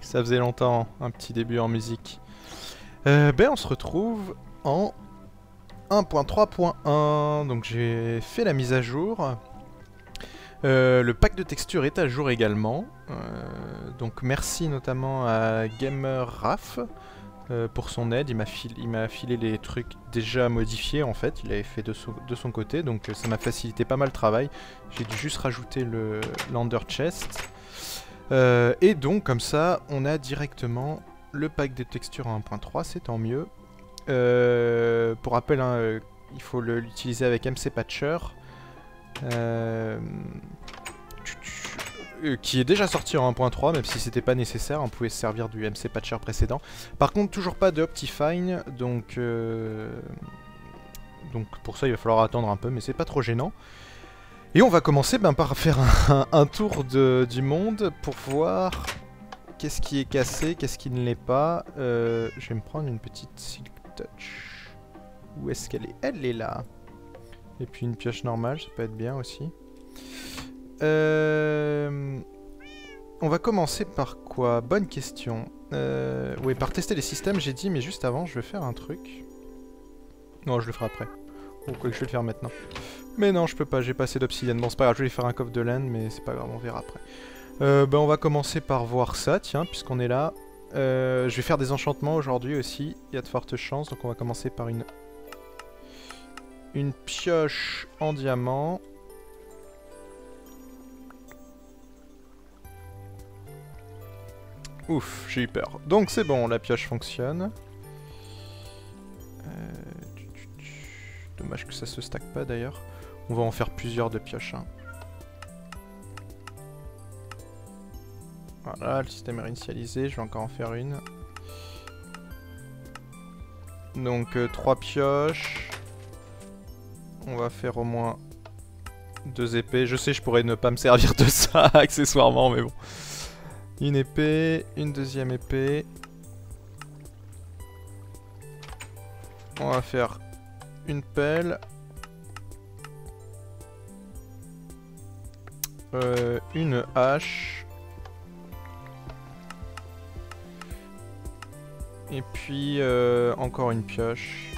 Ça faisait longtemps, un petit début en musique. On se retrouve en 1.3.1. Donc j'ai fait la mise à jour. Le pack de textures est à jour également. Donc merci notamment à GamerRaf pour son aide. Il m'a filé les trucs déjà modifiés en fait. Il avait fait de son côté, donc ça m'a facilité pas mal le travail. J'ai dû juste rajouter l'Under Chest. Et donc comme ça on a directement le pack de textures en 1.3, c'est tant mieux. Pour rappel, hein, il faut l'utiliser avec MC Patcher, qui est déjà sorti en 1.3, même si c'était pas nécessaire, on pouvait se servir du MC Patcher précédent. Par contre toujours pas de Optifine, donc pour ça il va falloir attendre un peu, mais c'est pas trop gênant. Et on va commencer par faire un tour du monde pour voir qu'est-ce qui est cassé, qu'est-ce qui ne l'est pas. Je vais me prendre une petite Silk Touch. Où est-ce qu'elle est? Elle est là. Et puis une pioche normale, ça peut être bien aussi. On va commencer par quoi? Bonne question. Oui, par tester les systèmes, j'ai dit, mais juste avant, je vais faire un truc. Non, je le ferai après. Ou quoi que je vais le faire maintenant. Mais non, je peux pas, j'ai pas assez d'obsidienne. Bon, c'est pas grave, je vais faire un coffre de laine, mais c'est pas grave, on verra après. On va commencer par voir ça, tiens, puisqu'on est là. Je vais faire des enchantements aujourd'hui aussi, il y a de fortes chances. Donc on va commencer par une pioche en diamant. Ouf, j'ai eu peur. Donc c'est bon, la pioche fonctionne. Dommage que ça se stack pas d'ailleurs. On va en faire plusieurs de pioches. Hein. Voilà, le système est réinitialisé, je vais encore en faire une. Donc 3 pioches. On va faire au moins 2 épées. Je sais, je pourrais ne pas me servir de ça accessoirement, mais bon. Une épée, une deuxième épée. On va faire une pelle. Une hache. Et puis encore une pioche.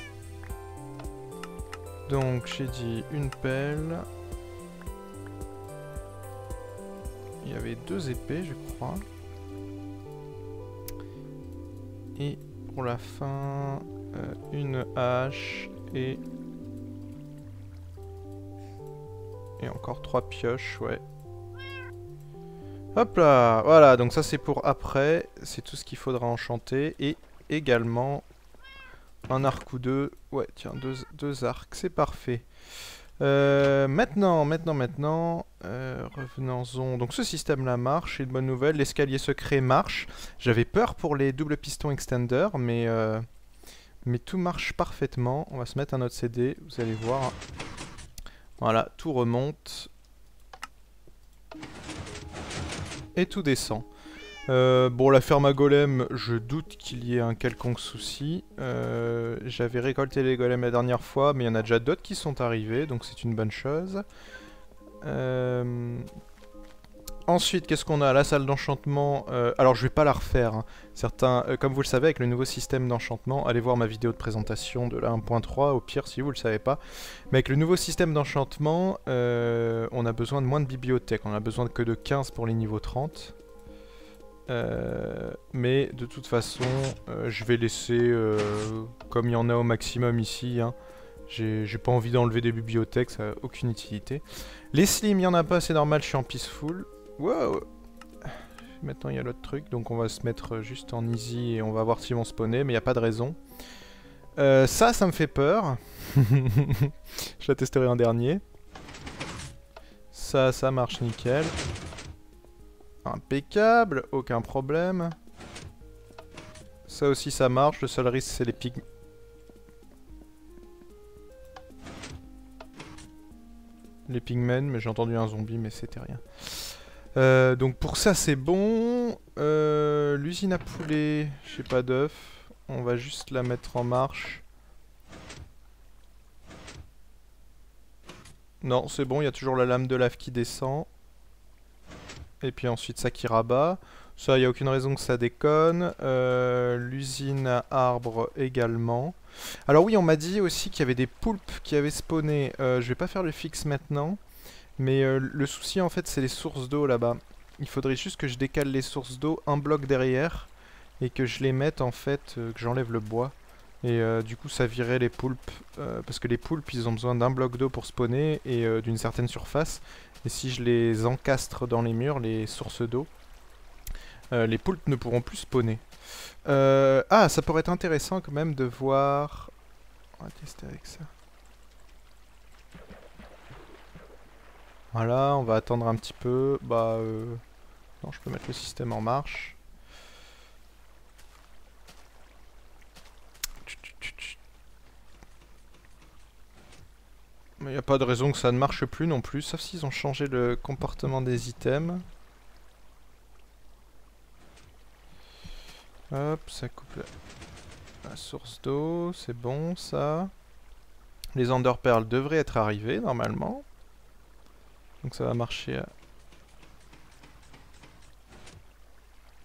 Donc j'ai dit une pelle. Il y avait 2 épées je crois. Et pour la fin, une hache et encore 3 pioches, ouais. Hop là, voilà, donc ça c'est pour après, c'est tout ce qu'il faudra enchanter. Et également un arc ou deux, ouais tiens, deux arcs, c'est parfait. Maintenant, revenons-en. Donc ce système là marche, et une bonne nouvelle, l'escalier secret marche. J'avais peur pour les doubles pistons extender, mais tout marche parfaitement. On va se mettre un autre CD, vous allez voir. Voilà, tout remonte. Et tout descend. Bon, la ferme à golem, je doute qu'il y ait un quelconque souci. J'avais récolté les golems la dernière fois, mais il y en a déjà d'autres qui sont arrivés, donc c'est une bonne chose. Ensuite, qu'est-ce qu'on a? La salle d'enchantement. Alors, je vais pas la refaire. Hein. Certains, comme vous le savez, avec le nouveau système d'enchantement, allez voir ma vidéo de présentation de la 1.3, au pire, si vous le savez pas. Mais avec le nouveau système d'enchantement, on a besoin de moins de bibliothèques. On a besoin que de 15 pour les niveaux 30. Mais de toute façon, je vais laisser comme il y en a au maximum ici. Hein. J'ai pas envie d'enlever des bibliothèques, ça n'a aucune utilité. Les slims, il y en a pas, c'est normal, je suis en peaceful. Wow. Maintenant il y a l'autre truc, donc on va se mettre juste en easy et on va voir s'ils vont spawner, mais il n'y a pas de raison. Ça me fait peur. Je la testerai en dernier. Ça marche nickel. Impeccable, aucun problème. Ça aussi ça marche, le seul risque c'est les pygmées. Les pigmen, mais j'ai entendu un zombie, mais c'était rien. Donc pour ça c'est bon. L'usine à poulet, j'ai pas d'œuf. On va juste la mettre en marche. Non, c'est bon, il y a toujours la lame de lave qui descend. Et puis ensuite ça qui rabat. Ça, il n'y a aucune raison que ça déconne. L'usine à arbres également. Alors oui, on m'a dit aussi qu'il y avait des poulpes qui avaient spawné. Je vais pas faire le fixe maintenant. Mais le souci en fait c'est les sources d'eau là-bas. Il faudrait juste que je décale les sources d'eau un bloc derrière. Et que je les mette en fait, que j'enlève le bois. Et du coup ça virait les poulpes. Parce que les poulpes ils ont besoin d'un bloc d'eau pour spawner et d'une certaine surface. Et si je les encastre dans les murs, les sources d'eau, les poulpes ne pourront plus spawner. Ah, ça pourrait être intéressant quand même de voir... On va tester avec ça. Voilà, on va attendre un petit peu. Bah, non, je peux mettre le système en marche. Mais il n'y a pas de raison que ça ne marche plus non plus, sauf s'ils ont changé le comportement des items. Hop, ça coupe la source d'eau, c'est bon ça. Les Ender Pearls devraient être arrivés normalement. Donc ça va marcher.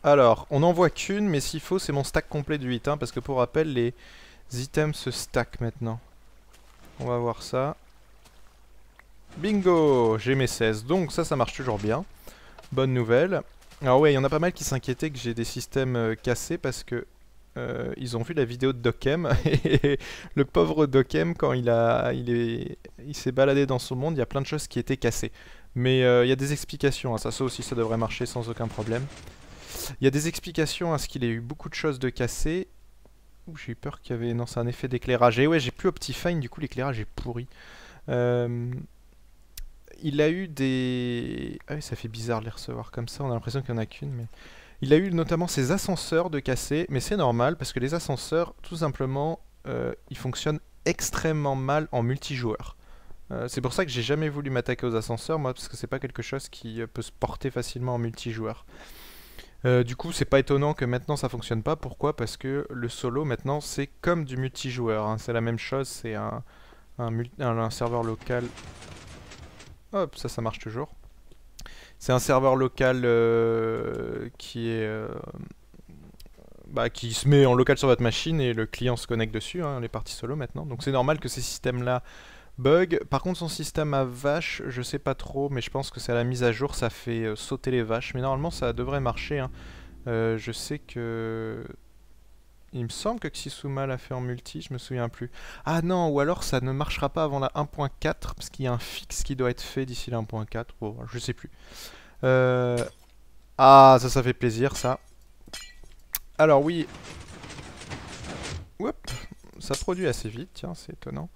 Alors, on n'en voit qu'une, mais s'il faut, c'est mon stack complet de 8. Hein, parce que pour rappel, les items se stackent maintenant. On va voir ça. Bingo! J'ai mes 16. Donc ça marche toujours bien. Bonne nouvelle. Alors ouais, il y en a pas mal qui s'inquiétaient que j'ai des systèmes cassés parce que ils ont vu la vidéo de Dokem et le pauvre Dokem quand il s'est baladé dans son monde, il y a plein de choses qui étaient cassées. Mais il y a des explications, hein, ça aussi ça devrait marcher sans aucun problème. Il y a des explications à ce qu'il ait eu beaucoup de choses de cassées. J'ai eu peur qu'il y avait... Non, c'est un effet d'éclairage. Et ouais, j'ai plus Optifine, du coup l'éclairage est pourri. Il a eu des... Ah oui, ça fait bizarre de les recevoir comme ça, on a l'impression qu'il n'y en a qu'une, mais... Il a eu notamment ses ascenseurs de cassés, mais c'est normal, parce que les ascenseurs, tout simplement, ils fonctionnent extrêmement mal en multijoueur. C'est pour ça que j'ai jamais voulu m'attaquer aux ascenseurs, moi, parce que c'est pas quelque chose qui peut se porter facilement en multijoueur. Du coup, c'est pas étonnant que maintenant ça fonctionne pas. Pourquoi? Parce que le solo, maintenant, c'est comme du multijoueur. Hein. C'est la même chose, c'est un serveur local... Hop, ça marche toujours. C'est un serveur local qui est... qui se met en local sur votre machine et le client se connecte dessus, hein, les parties solo maintenant. Donc c'est normal que ces systèmes-là bug. Par contre son système à vaches, je sais pas trop, mais je pense que c'est à la mise à jour, ça fait sauter les vaches. Mais normalement ça devrait marcher. Hein. Je sais que... Il me semble que Xisuma l'a fait en multi, je me souviens plus. Ah non, ou alors ça ne marchera pas avant la 1.4, parce qu'il y a un fixe qui doit être fait d'ici la 1.4. Bon, je sais plus. Ah, ça fait plaisir, ça. Alors oui. Oups, ça produit assez vite, tiens, c'est étonnant.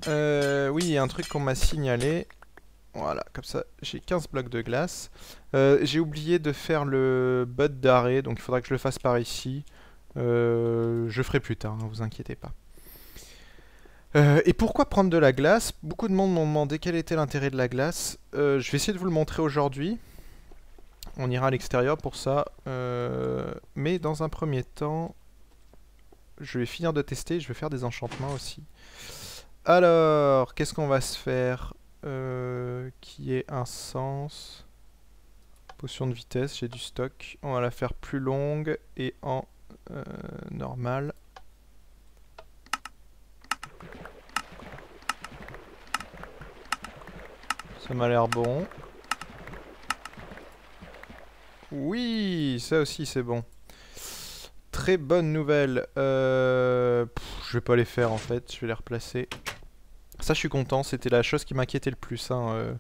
Oui, il y a un truc qu'on m'a signalé. Voilà, comme ça, j'ai 15 blocs de glace. J'ai oublié de faire le bud d'arrêt, donc il faudra que je le fasse par ici. Je ferai plus tard, ne vous inquiétez pas. Et pourquoi prendre de la glace? Beaucoup de monde m'ont demandé quel était l'intérêt de la glace. Je vais essayer de vous le montrer aujourd'hui. On ira à l'extérieur pour ça. Mais dans un premier temps, je vais finir de tester. Je vais faire des enchantements aussi. Alors, qu'est-ce qu'on va se faire qui ait un sens? Potion de vitesse, j'ai du stock. On va la faire plus longue et en normal. Ça m'a l'air bon. Oui, ça aussi c'est bon. Très bonne nouvelle. Je vais pas les faire en fait, je vais les replacer. Ça je suis content, c'était la chose qui m'inquiétait le plus. Hein.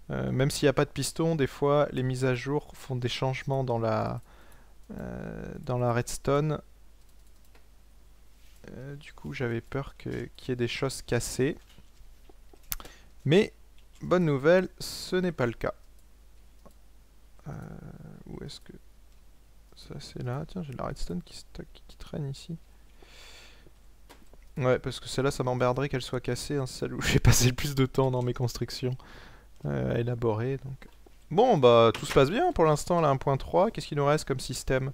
Même s'il n'y a pas de piston, des fois les mises à jour font des changements dans la redstone. Du coup j'avais peur qu'il y ait des choses cassées. Mais bonne nouvelle, ce n'est pas le cas. Où est-ce que... Ça c'est là, tiens j'ai la redstone qui traîne ici. Ouais, parce que celle-là ça m'emmerderait qu'elle soit cassée, hein, celle où j'ai passé le plus de temps dans mes constructions à élaborer. Donc. Bon bah tout se passe bien pour l'instant, là 1.3, qu'est-ce qu'il nous reste comme système?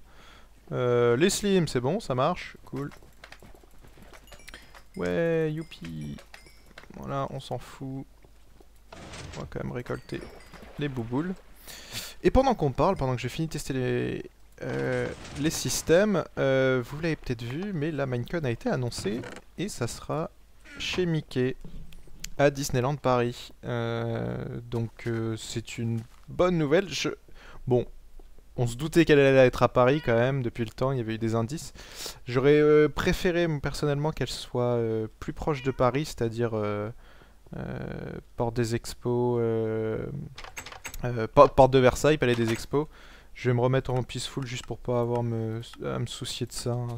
Les slims c'est bon, ça marche, cool. Ouais, youpi. Voilà, on s'en fout. On va quand même récolter les bouboules. Et pendant qu'on parle, pendant que j'ai fini de tester les systèmes, vous l'avez peut-être vu, mais la Minecon a été annoncée et ça sera chez Mickey à Disneyland Paris. Donc c'est une bonne nouvelle. Bon, on se doutait qu'elle allait être à Paris quand même depuis le temps, il y avait eu des indices. J'aurais préféré personnellement qu'elle soit plus proche de Paris, c'est-à-dire Porte des Expos, Porte de Versailles, Palais des Expos. Je vais me remettre en peaceful juste pour pas avoir à me soucier de ça. Hein,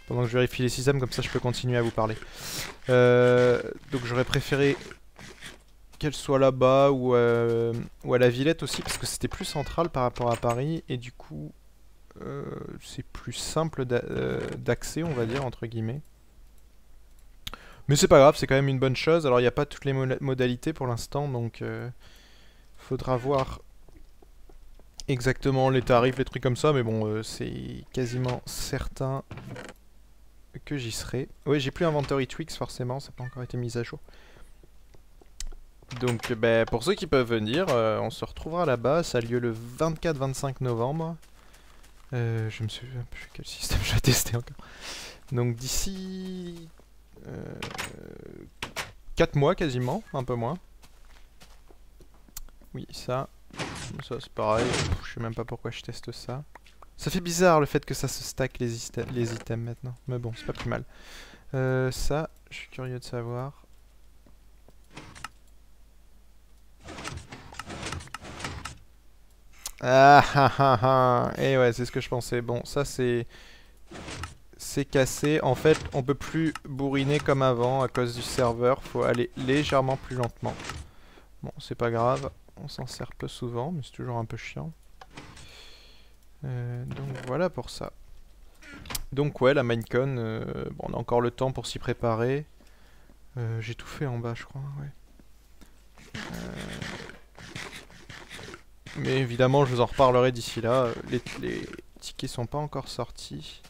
pendant que je vérifie les systèmes, comme ça je peux continuer à vous parler. Donc j'aurais préféré qu'elle soit là-bas ou à la Villette aussi, parce que c'était plus central par rapport à Paris, et du coup c'est plus simple d'accès, on va dire, entre guillemets. Mais c'est pas grave, c'est quand même une bonne chose. Alors il n'y a pas toutes les modalités pour l'instant, donc faudra voir exactement les tarifs, les trucs comme ça, mais bon, c'est quasiment certain que j'y serai. Oui, j'ai plus Inventory Tweaks forcément, ça n'a pas encore été mis à jour. Donc pour ceux qui peuvent venir, on se retrouvera là-bas, ça a lieu le 24-25 novembre. Je me souviens plus quel système je vais tester encore. Donc d'ici 4 mois quasiment, un peu moins. Oui, ça c'est pareil, je sais même pas pourquoi je teste ça. Ça fait bizarre le fait que ça se stack les items maintenant, mais bon, c'est pas plus mal. Ça, je suis curieux de savoir. Ah ah ah ah. Et ouais, c'est ce que je pensais. Bon, ça c'est cassé. En fait, on peut plus bourriner comme avant à cause du serveur. Faut aller légèrement plus lentement. Bon, c'est pas grave. On s'en sert peu souvent, mais c'est toujours un peu chiant. Donc voilà pour ça. Donc ouais, la Minecon, bon, on a encore le temps pour s'y préparer. J'ai tout fait en bas, je crois. Ouais. Mais évidemment, je vous en reparlerai d'ici là. Les tickets sont pas encore sortis.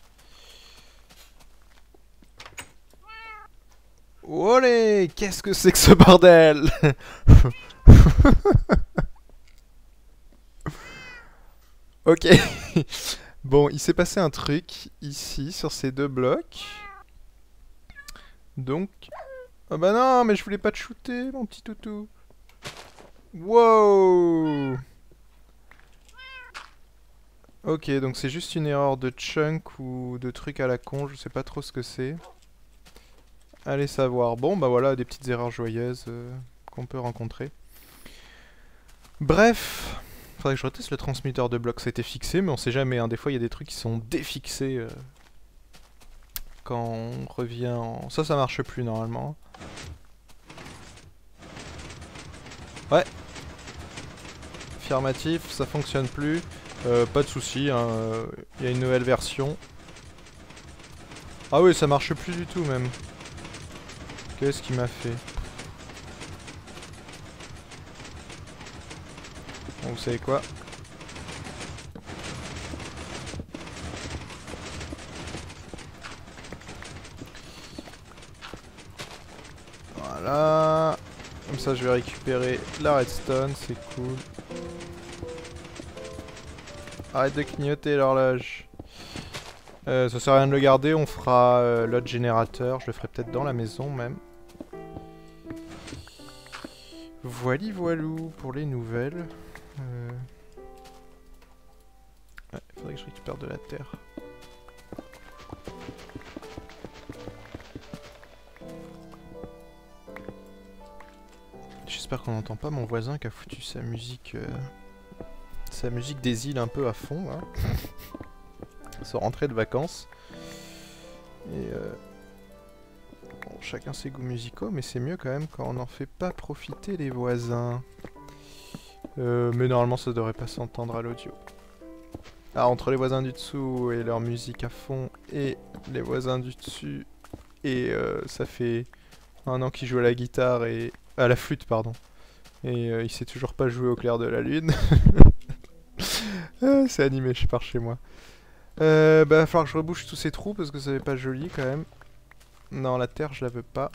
Olé! Qu'est-ce que c'est que ce bordel? Ok. Bon, il s'est passé un truc ici, sur ces deux blocs. Donc... Oh bah non, mais je voulais pas te shooter, mon petit toutou. Wow! Ok, donc c'est juste une erreur de chunk ou de truc à la con, je sais pas trop ce que c'est. Allez savoir. Bon, bah voilà, des petites erreurs joyeuses qu'on peut rencontrer. Bref, faudrait que je reteste le transmetteur de blocs, ça a été fixé, mais on sait jamais, hein. Des fois il y a des trucs qui sont défixés quand on revient en... Ça marche plus normalement. Ouais. Affirmatif, ça fonctionne plus. Pas de soucis, hein, y a une nouvelle version. Ah oui, ça marche plus du tout même. Qu'est-ce qu'il m'a fait? Bon, vous savez quoi? Voilà. Comme ça, je vais récupérer la redstone, c'est cool. Arrête de clignoter l'horloge. Ça sert à rien de le garder, on fera l'autre générateur. Je le ferai peut-être dans la maison même. Voili voilou pour les nouvelles. Ouais, faudrait que je récupère de la terre. J'espère qu'on n'entend pas mon voisin qui a foutu sa musique des îles un peu à fond là. Sans rentrer de vacances. Et bon, chacun ses goûts musicaux, mais c'est mieux quand même quand on n'en fait pas profiter les voisins. Mais normalement ça devrait pas s'entendre à l'audio. Ah, entre les voisins du dessous et leur musique à fond et les voisins du dessus, et ça fait un an qu'il joue à la guitare et... à la flûte, pardon. Et il sait toujours pas jouer au clair de la lune. C'est animé, je pars chez moi. Bah, va falloir que je rebouche tous ces trous parce que ça n'est pas joli quand même. Non, la terre, je la veux pas.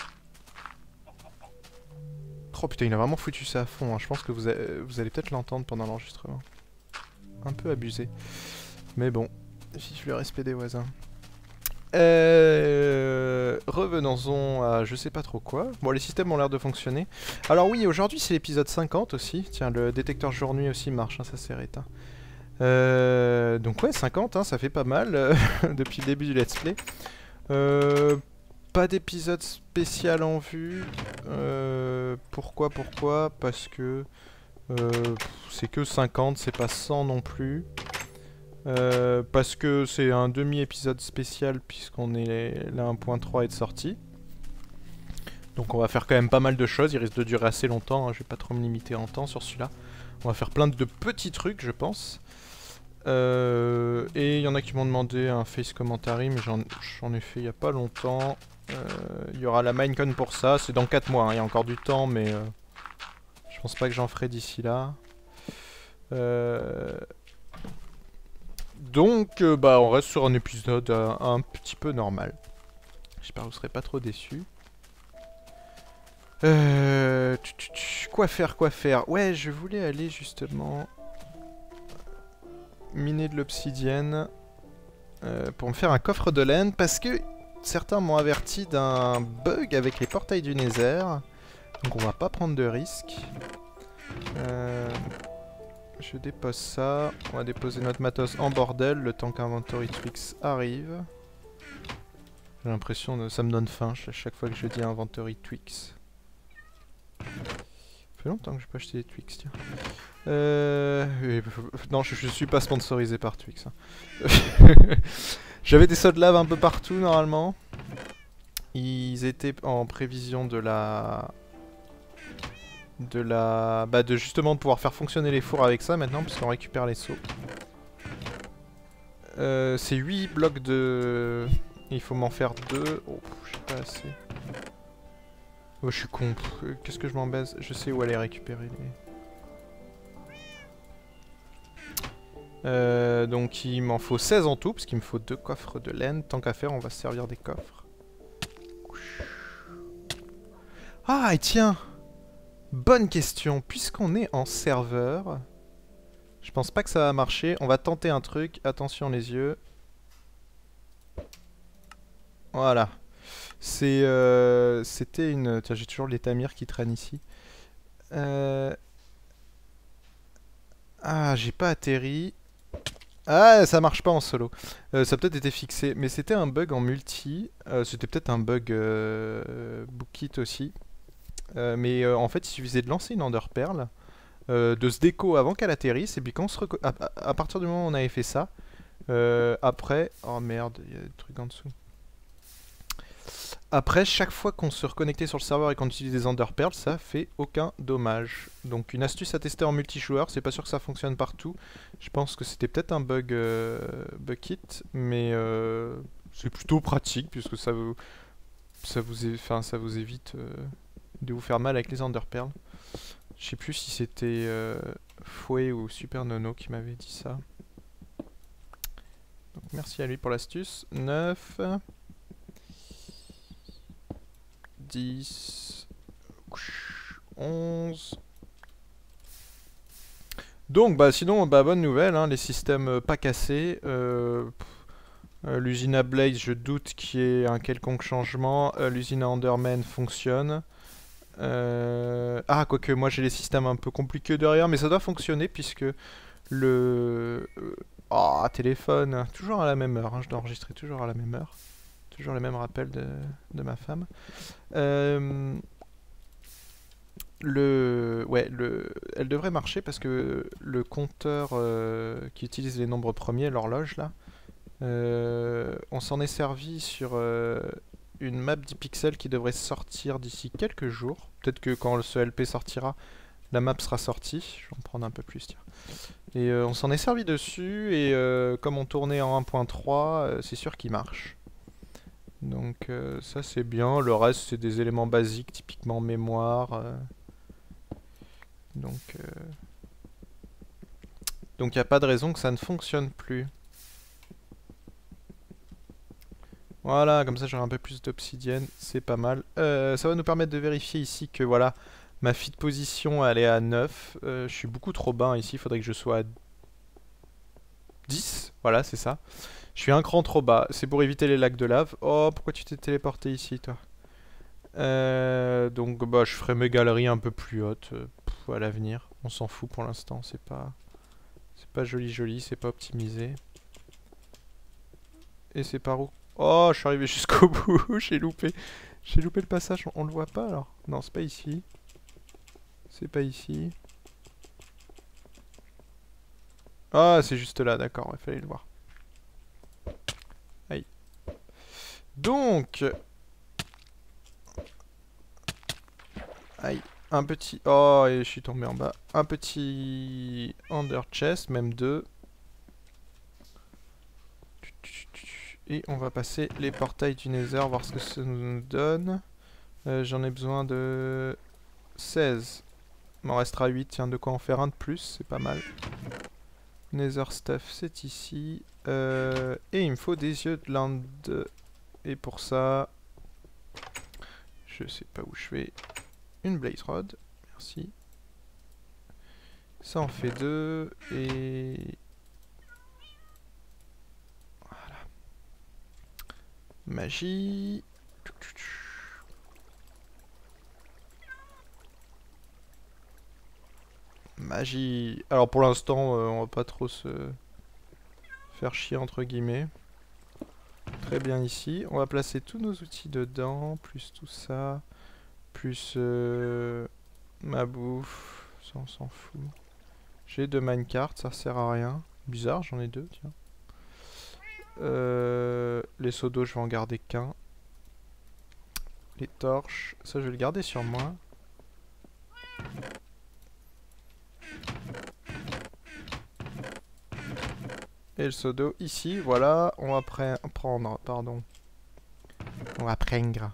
Oh putain, il a vraiment foutu ça à fond, hein. Je pense que vous allez peut-être l'entendre pendant l'enregistrement. Un peu abusé. Mais bon, vive le respect des voisins. Revenons-en à je sais pas trop quoi. Bon, les systèmes ont l'air de fonctionner. Alors oui, aujourd'hui c'est l'épisode 50 aussi. Tiens, le détecteur jour-nuit aussi marche, hein, ça s'est éteint. Donc ouais, 50, hein, ça fait pas mal depuis le début du let's play. Pas d'épisode spécial en vue. Pourquoi? Parce que c'est que 50, c'est pas 100 non plus. Parce que c'est un demi-épisode spécial puisqu'on est la 1.3 est de sortie. Donc on va faire quand même pas mal de choses, il risque de durer assez longtemps, hein. Je vais pas trop me limiter en temps sur celui-là. On va faire plein de petits trucs je pense. Et il y en a qui m'ont demandé un face commentary, mais j'en ai fait il y a pas longtemps. Il y aura la Minecon pour ça, c'est dans 4 mois, hein. Il y a encore du temps, mais je pense pas que j'en ferai d'ici là. Donc bah on reste sur un épisode un petit peu normal. J'espère que vous serez pas trop déçus. Quoi faire? Ouais, je voulais aller justement miner de l'obsidienne pour me faire un coffre de laine parce que certains m'ont averti d'un bug avec les portails du Nether. Donc on va pas prendre de risques. Je dépose ça. On va déposer notre matos en bordel le temps qu'Inventory Twix arrive. J'ai l'impression de... ça me donne faim chaque fois que je dis Inventory Twix. Ça fait longtemps que je n'ai pas acheté des Twix, tiens. Non, je suis pas sponsorisé par Twix. Hein. J'avais des sauts de lave un peu partout normalement. Ils étaient en prévision de justement de pouvoir faire fonctionner les fours avec ça maintenant, puisqu'on récupère les seaux. C'est 8 blocs de... Il faut m'en faire 2. Oh, j'ai pas assez. Oh, je suis con. Qu'est-ce que je m'en baise? Je sais où aller récupérer les... donc il m'en faut 16 en tout, parce qu'il me faut 2 coffres de laine. Tant qu'à faire, on va se servir des coffres. Ah, et tiens! Bonne question, puisqu'on est en serveur, je pense pas que ça va marcher. On va tenter un truc, attention les yeux. Voilà. C'était une... Tiens, j'ai toujours les tamirs qui traînent ici. Ah, j'ai pas atterri. Ah, ça marche pas en solo. Ça a peut-être été fixé, mais c'était un bug en multi. C'était peut-être un bug Bookit aussi. Mais en fait, il suffisait de lancer une Ender Pearl, de se déco avant qu'elle atterrisse, et puis quand on se à partir du moment où on avait fait ça, après... Oh merde, il y a des trucs en dessous. Après, chaque fois qu'on se reconnectait sur le serveur et qu'on utilisait des Ender Pearls, ça fait aucun dommage. Donc une astuce à tester en multijoueur, c'est pas sûr que ça fonctionne partout. Je pense que c'était peut-être un bug Bukkit, mais c'est plutôt pratique puisque ça vous évite de vous faire mal avec les Ender Pearls. Je sais plus si c'était Fouet ou Super Nono qui m'avait dit ça. Donc merci à lui pour l'astuce. 9... 10... 11... Donc bah sinon bah bonne nouvelle, hein, les systèmes pas cassés. L'usine à Blaze, je doute qu'il y ait un quelconque changement. L'usine à Enderman fonctionne. Ah, quoique moi j'ai les systèmes un peu compliqués derrière, mais ça doit fonctionner puisque le... Oh, téléphone, toujours à la même heure, hein, je dois enregistrer toujours à la même heure. Toujours les mêmes rappels de ma femme. Elle devrait marcher parce que le compteur qui utilise les nombres premiers, l'horloge là, on s'en est servi sur une map 10 pixels qui devrait sortir d'ici quelques jours. Peut-être que quand ce LP sortira, la map sera sortie. Je vais en prendre un peu plus, tiens. Et on s'en est servi dessus et comme on tournait en 1.3, c'est sûr qu'il marche. Donc ça c'est bien. Le reste c'est des éléments basiques, typiquement mémoire. Donc il n'y a pas de raison que ça ne fonctionne plus. Voilà, comme ça j'aurai un peu plus d'obsidienne, c'est pas mal. Ça va nous permettre de vérifier ici que voilà, Ma feed position elle est à 9. Je suis beaucoup trop bas ici, il faudrait que je sois à 10. Voilà, c'est ça. Je suis un cran trop bas. C'est pour éviter les lacs de lave. Oh, pourquoi tu t'es téléporté ici, toi? Donc, bah, je ferai mes galeries un peu plus hautes à l'avenir. On s'en fout pour l'instant. C'est pas joli, c'est pas optimisé. Et c'est par où? Oh, je suis arrivé jusqu'au bout. J'ai loupé le passage. On le voit pas alors? Non, c'est pas ici. C'est pas ici. Ah, c'est juste là, d'accord, il fallait le voir. Aïe. Donc... Aïe. Un petit... Oh, et je suis tombé en bas. Un petit... Under chest, même deux. Et on va passer les portails du Nether, voir ce que ça nous donne. J'en ai besoin de... 16. Il m'en restera 8, tiens, de quoi en faire un de plus, c'est pas mal. Nether stuff, c'est ici. Et il me faut des yeux de land. Et pour ça... Je sais pas où je vais. Une blaze rod, merci. Ça en fait 2. Et... Voilà. Magie. Magie. Alors pour l'instant, on va pas trop se faire chier entre guillemets. Très bien ici. On va placer tous nos outils dedans, plus tout ça, plus ma bouffe. Ça on s'en fout. J'ai 2 minecarts, ça sert à rien. Bizarre, j'en ai 2, tiens. Les seaux d'eau, je vais en garder qu'un. Les torches, ça je vais le garder sur moi. Et le seau d'eau ici, voilà, on va prendre, pardon. On va prendre.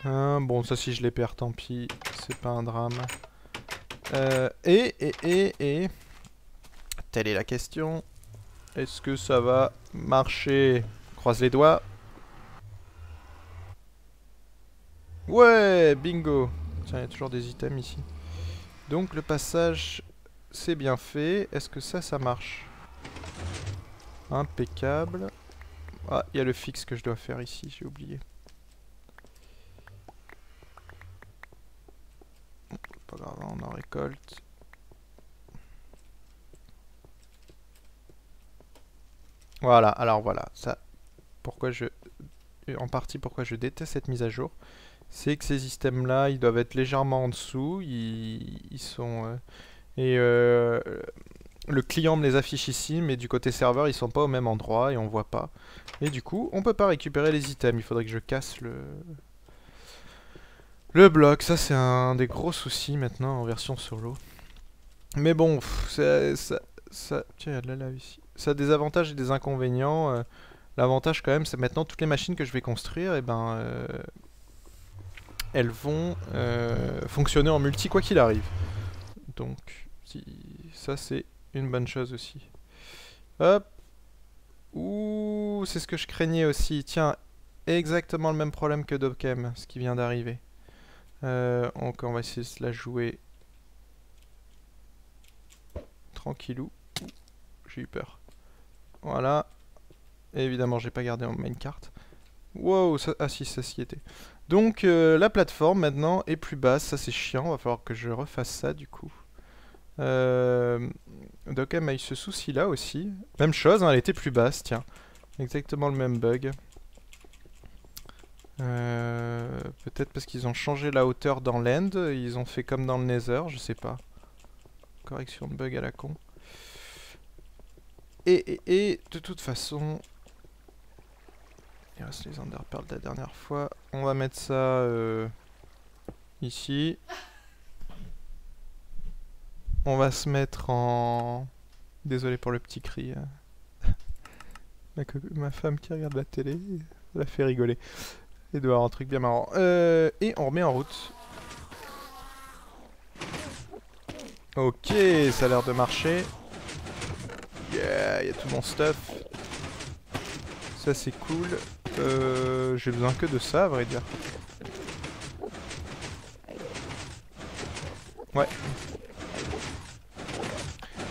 Bon, ça si je les perds, tant pis, c'est pas un drame. Et... Telle est la question. Est-ce que ça va marcher? Croise les doigts. Ouais, bingo. Tiens, il y a toujours des items ici. Donc le passage, c'est bien fait. Est-ce que ça marche? Impeccable. Ah, il y a le fixe que je dois faire ici, j'ai oublié. Pas grave, on en récolte. Voilà, alors voilà, ça, pourquoi en partie pourquoi je déteste cette mise à jour, c'est que ces systèmes là, ils doivent être légèrement en dessous, ils sont... le client me les affiche ici, mais du côté serveur, ils sont pas au même endroit et on voit pas. Et du coup, on peut pas récupérer les items, il faudrait que je casse le bloc, ça c'est un des gros soucis maintenant en version solo. Mais bon, tiens, il y a de la lave ici. Ça a des avantages et des inconvénients. L'avantage quand même, c'est maintenant toutes les machines que je vais construire, et ben, elles vont fonctionner en multi quoi qu'il arrive. Donc, ça c'est une bonne chose aussi. Hop. Ouh, c'est ce que je craignais aussi. Tiens, exactement le même problème que Dobkem, ce qui vient d'arriver. Donc on va essayer de se la jouer tranquillou. J'ai eu peur. Voilà. Et évidemment, j'ai pas gardé en main carte. Wow, ah si, ça s'y était. Donc, la plateforme maintenant est plus basse. Ça, c'est chiant. Va falloir que je refasse ça du coup. Dockem a eu ce souci là aussi. Même chose, hein, elle était plus basse, tiens. Exactement le même bug. Peut-être parce qu'ils ont changé la hauteur dans l'end. Ils ont fait comme dans le Nether, je sais pas. Correction de bug à la con. Et de toute façon... Il reste les Enderpearls de la dernière fois. On va mettre ça ici. On va se mettre en... Désolé pour le petit cri. Ma femme qui regarde la télé, ça la fait rigoler. Il doit y avoir un truc bien marrant. Et on remet en route. Ok, ça a l'air de marcher. Yeah, il y a tout mon stuff. Ça c'est cool. J'ai besoin que de ça à vrai dire. Ouais.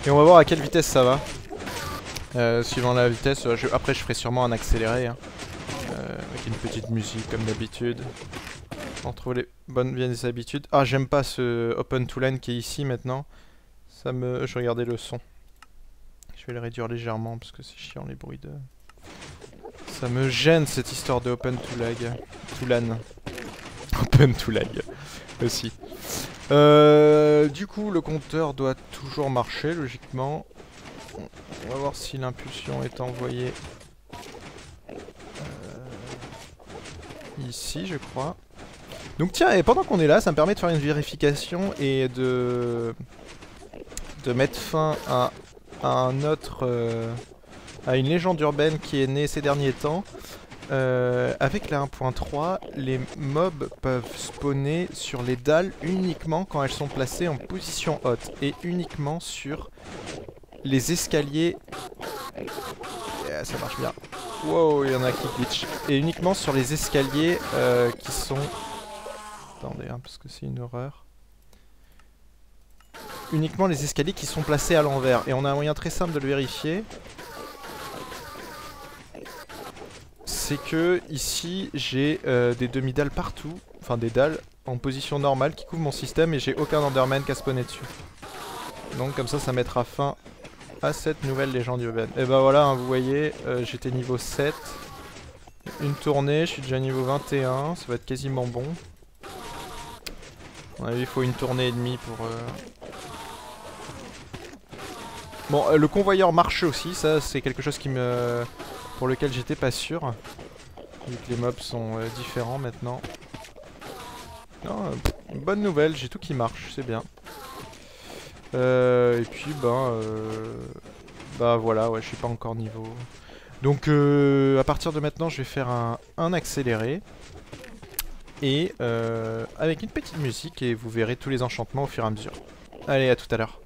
Et on va voir à quelle vitesse ça va. Suivant la vitesse, après je ferai sûrement un accéléré. Hein. Avec une petite musique comme d'habitude. On retrouve les bonnes vieilles habitudes. Ah, j'aime pas ce open to line qui est ici maintenant. Ça me... Je regardais le son. Je vais le réduire légèrement parce que c'est chiant les bruits de... Ça me gêne cette histoire de open to lag. To lan. Open to lag. Aussi. Du coup, le compteur doit toujours marcher logiquement. On va voir si l'impulsion est envoyée ici, je crois. Donc tiens, et pendant qu'on est là, ça me permet de faire une vérification et de mettre fin à un autre, à une légende urbaine qui est née ces derniers temps. Avec la 1.3, les mobs peuvent spawner sur les dalles uniquement quand elles sont placées en position haute et uniquement sur les escaliers. Ça marche bien. Wow, il y en a qui glitch. Et uniquement sur les escaliers qui sont... Attendez, hein, parce que c'est une horreur. Uniquement les escaliers qui sont placés à l'envers. Et on a un moyen très simple de le vérifier. C'est que ici j'ai des demi-dalles partout. Enfin des dalles en position normale qui couvrent mon système et j'ai aucun Enderman qui a spawné dessus. Donc comme ça mettra fin à cette nouvelle légende urbaine. Et bah voilà, hein, vous voyez, j'étais niveau 7. Une tournée, je suis déjà niveau 21, ça va être quasiment bon. À mon avis, il faut une tournée et demie pour... Bon, le convoyeur marche aussi, ça c'est quelque chose qui me... pour lequel j'étais pas sûr. Vu que les mobs sont différents maintenant. Non, bonne nouvelle, j'ai tout qui marche, c'est bien. Et puis bah voilà, ouais, je suis pas encore niveau. Donc à partir de maintenant, je vais faire un accéléré. Et avec une petite musique et vous verrez tous les enchantements au fur et à mesure. Allez, à tout à l'heure.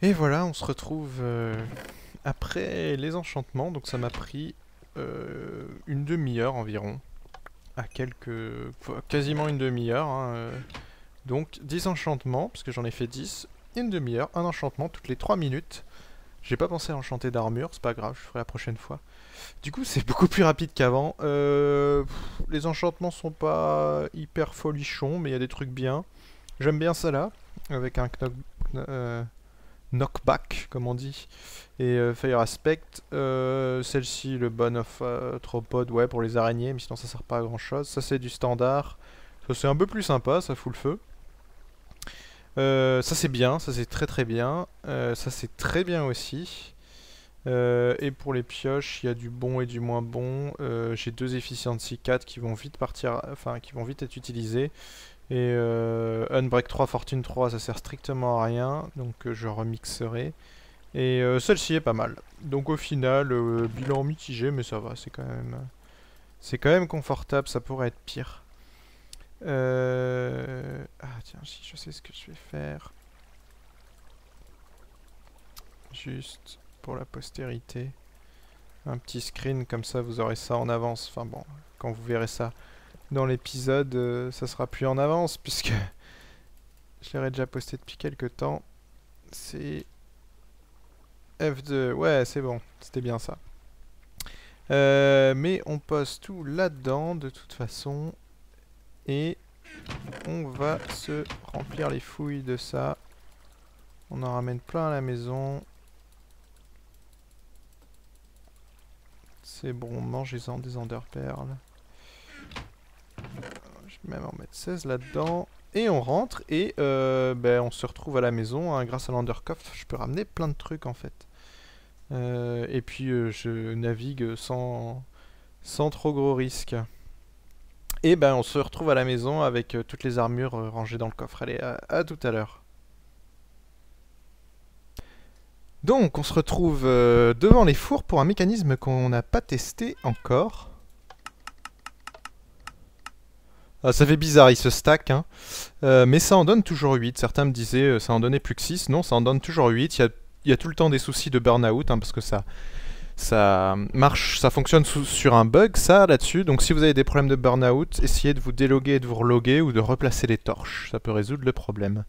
Et voilà, on se retrouve après les enchantements. Donc ça m'a pris une demi-heure environ. À quasiment une demi-heure. Hein, donc 10 enchantements, parce que j'en ai fait 10. Une demi-heure, un enchantement toutes les 3 minutes. J'ai pas pensé à enchanter d'armure, c'est pas grave, je ferai la prochaine fois. Du coup, c'est beaucoup plus rapide qu'avant. Les enchantements sont pas hyper folichons, mais il y a des trucs bien. J'aime bien ça là, avec un knockback, comme on dit. Et Fire Aspect, celle-ci, le Bone of Arthropod, ouais, pour les araignées, mais sinon ça sert pas à grand chose. Ça, c'est du standard. Ça, c'est un peu plus sympa, ça fout le feu. Ça c'est bien, ça c'est très très bien. Ça c'est très bien aussi. Et pour les pioches, il y a du bon et du moins bon. J'ai 2 efficiency 4 qui vont vite partir, enfin qui vont vite être utilisés. Et Unbreak 3, Fortune 3, ça sert strictement à rien, donc je remixerai. Et celle-ci est pas mal. Donc au final, bilan mitigé, mais ça va, c'est quand même confortable, ça pourrait être pire. Ah tiens, si je sais ce que je vais faire. Juste pour la postérité. Un petit screen, comme ça vous aurez ça en avance. Enfin bon, quand vous verrez ça dans l'épisode, ça sera plus en avance, puisque je l'aurais déjà posté depuis quelques temps. C'est F2, ouais c'est bon, c'était bien ça. Mais on pose tout là-dedans de toute façon. Et on va se remplir les fouilles de ça. On en ramène plein à la maison. C'est bon, mangez-en des enderperles. Je vais même en mettre 16 là-dedans. Et on rentre et on se retrouve à la maison. Hein, grâce à l'undercoff, je peux ramener plein de trucs en fait. Et puis je navigue sans trop gros risques. Et on se retrouve à la maison avec toutes les armures rangées dans le coffre. Allez, à tout à l'heure. Donc on se retrouve devant les fours pour un mécanisme qu'on n'a pas testé encore. Ah, ça fait bizarre, il se stack, hein. Mais ça en donne toujours 8. Certains me disaient ça en donnait plus que 6. Non, ça en donne toujours 8. Il y a tout le temps des soucis de burn-out, hein, parce que ça marche, ça fonctionne sur un bug, ça, là-dessus. Donc si vous avez des problèmes de burn-out, essayez de vous déloguer et de vous reloguer ou de replacer les torches. Ça peut résoudre le problème.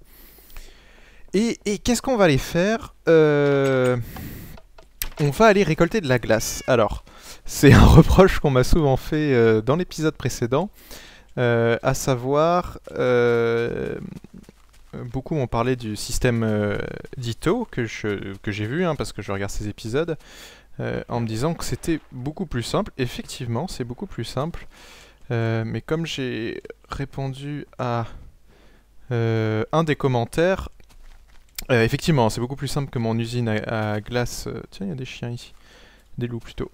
Et qu'est-ce qu'on va aller faire On va aller récolter de la glace. Alors, c'est un reproche qu'on m'a souvent fait dans l'épisode précédent. À savoir, beaucoup m'ont parlé du système d'Ito que j'ai vu, hein, parce que je regarde ces épisodes, en me disant que c'était beaucoup plus simple. Effectivement, c'est beaucoup plus simple. Mais comme j'ai répondu à un des commentaires, effectivement, c'est beaucoup plus simple que mon usine à glace. Tiens, il y a des chiens ici. Des loups plutôt.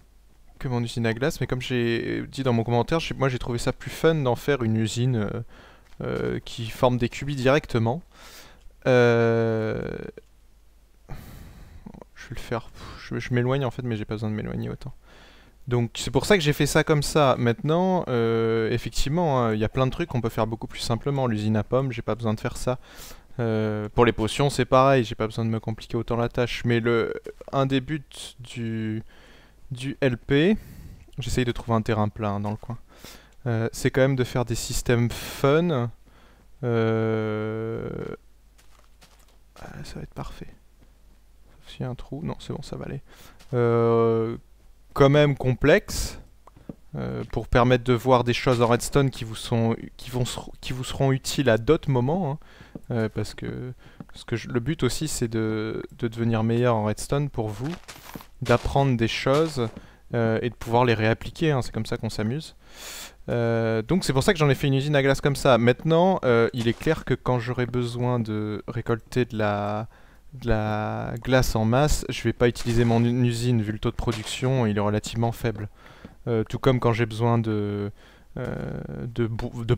Que mon usine à glace. Mais comme j'ai dit dans mon commentaire, moi j'ai trouvé ça plus fun d'en faire une usine qui forme des qubits directement. Je vais le faire. Je m'éloigne en fait, mais j'ai pas besoin de m'éloigner autant. Donc c'est pour ça que j'ai fait ça comme ça. Maintenant, effectivement, il y a plein de trucs qu'on peut faire beaucoup plus simplement. L'usine à pommes, j'ai pas besoin de faire ça. Pour les potions, c'est pareil, j'ai pas besoin de me compliquer autant la tâche. Mais un des buts du LP, j'essaye de trouver un terrain plat dans le coin, c'est quand même de faire des systèmes fun. Ça va être parfait. Sauf s'il y a un trou. Non, c'est bon, ça va aller. Quand même complexe. Pour permettre de voir des choses en redstone qui vous seront utiles à d'autres moments, hein. Parce que le but aussi c'est de devenir meilleur en redstone pour vous, d'apprendre des choses et de pouvoir les réappliquer, hein. C'est comme ça qu'on s'amuse. Donc c'est pour ça que j'en ai fait une usine à glace comme ça. Maintenant, il est clair que quand j'aurai besoin de récolter de la glace en masse, je vais pas utiliser mon usine vu le taux de production, il est relativement faible. Tout comme quand j'ai besoin de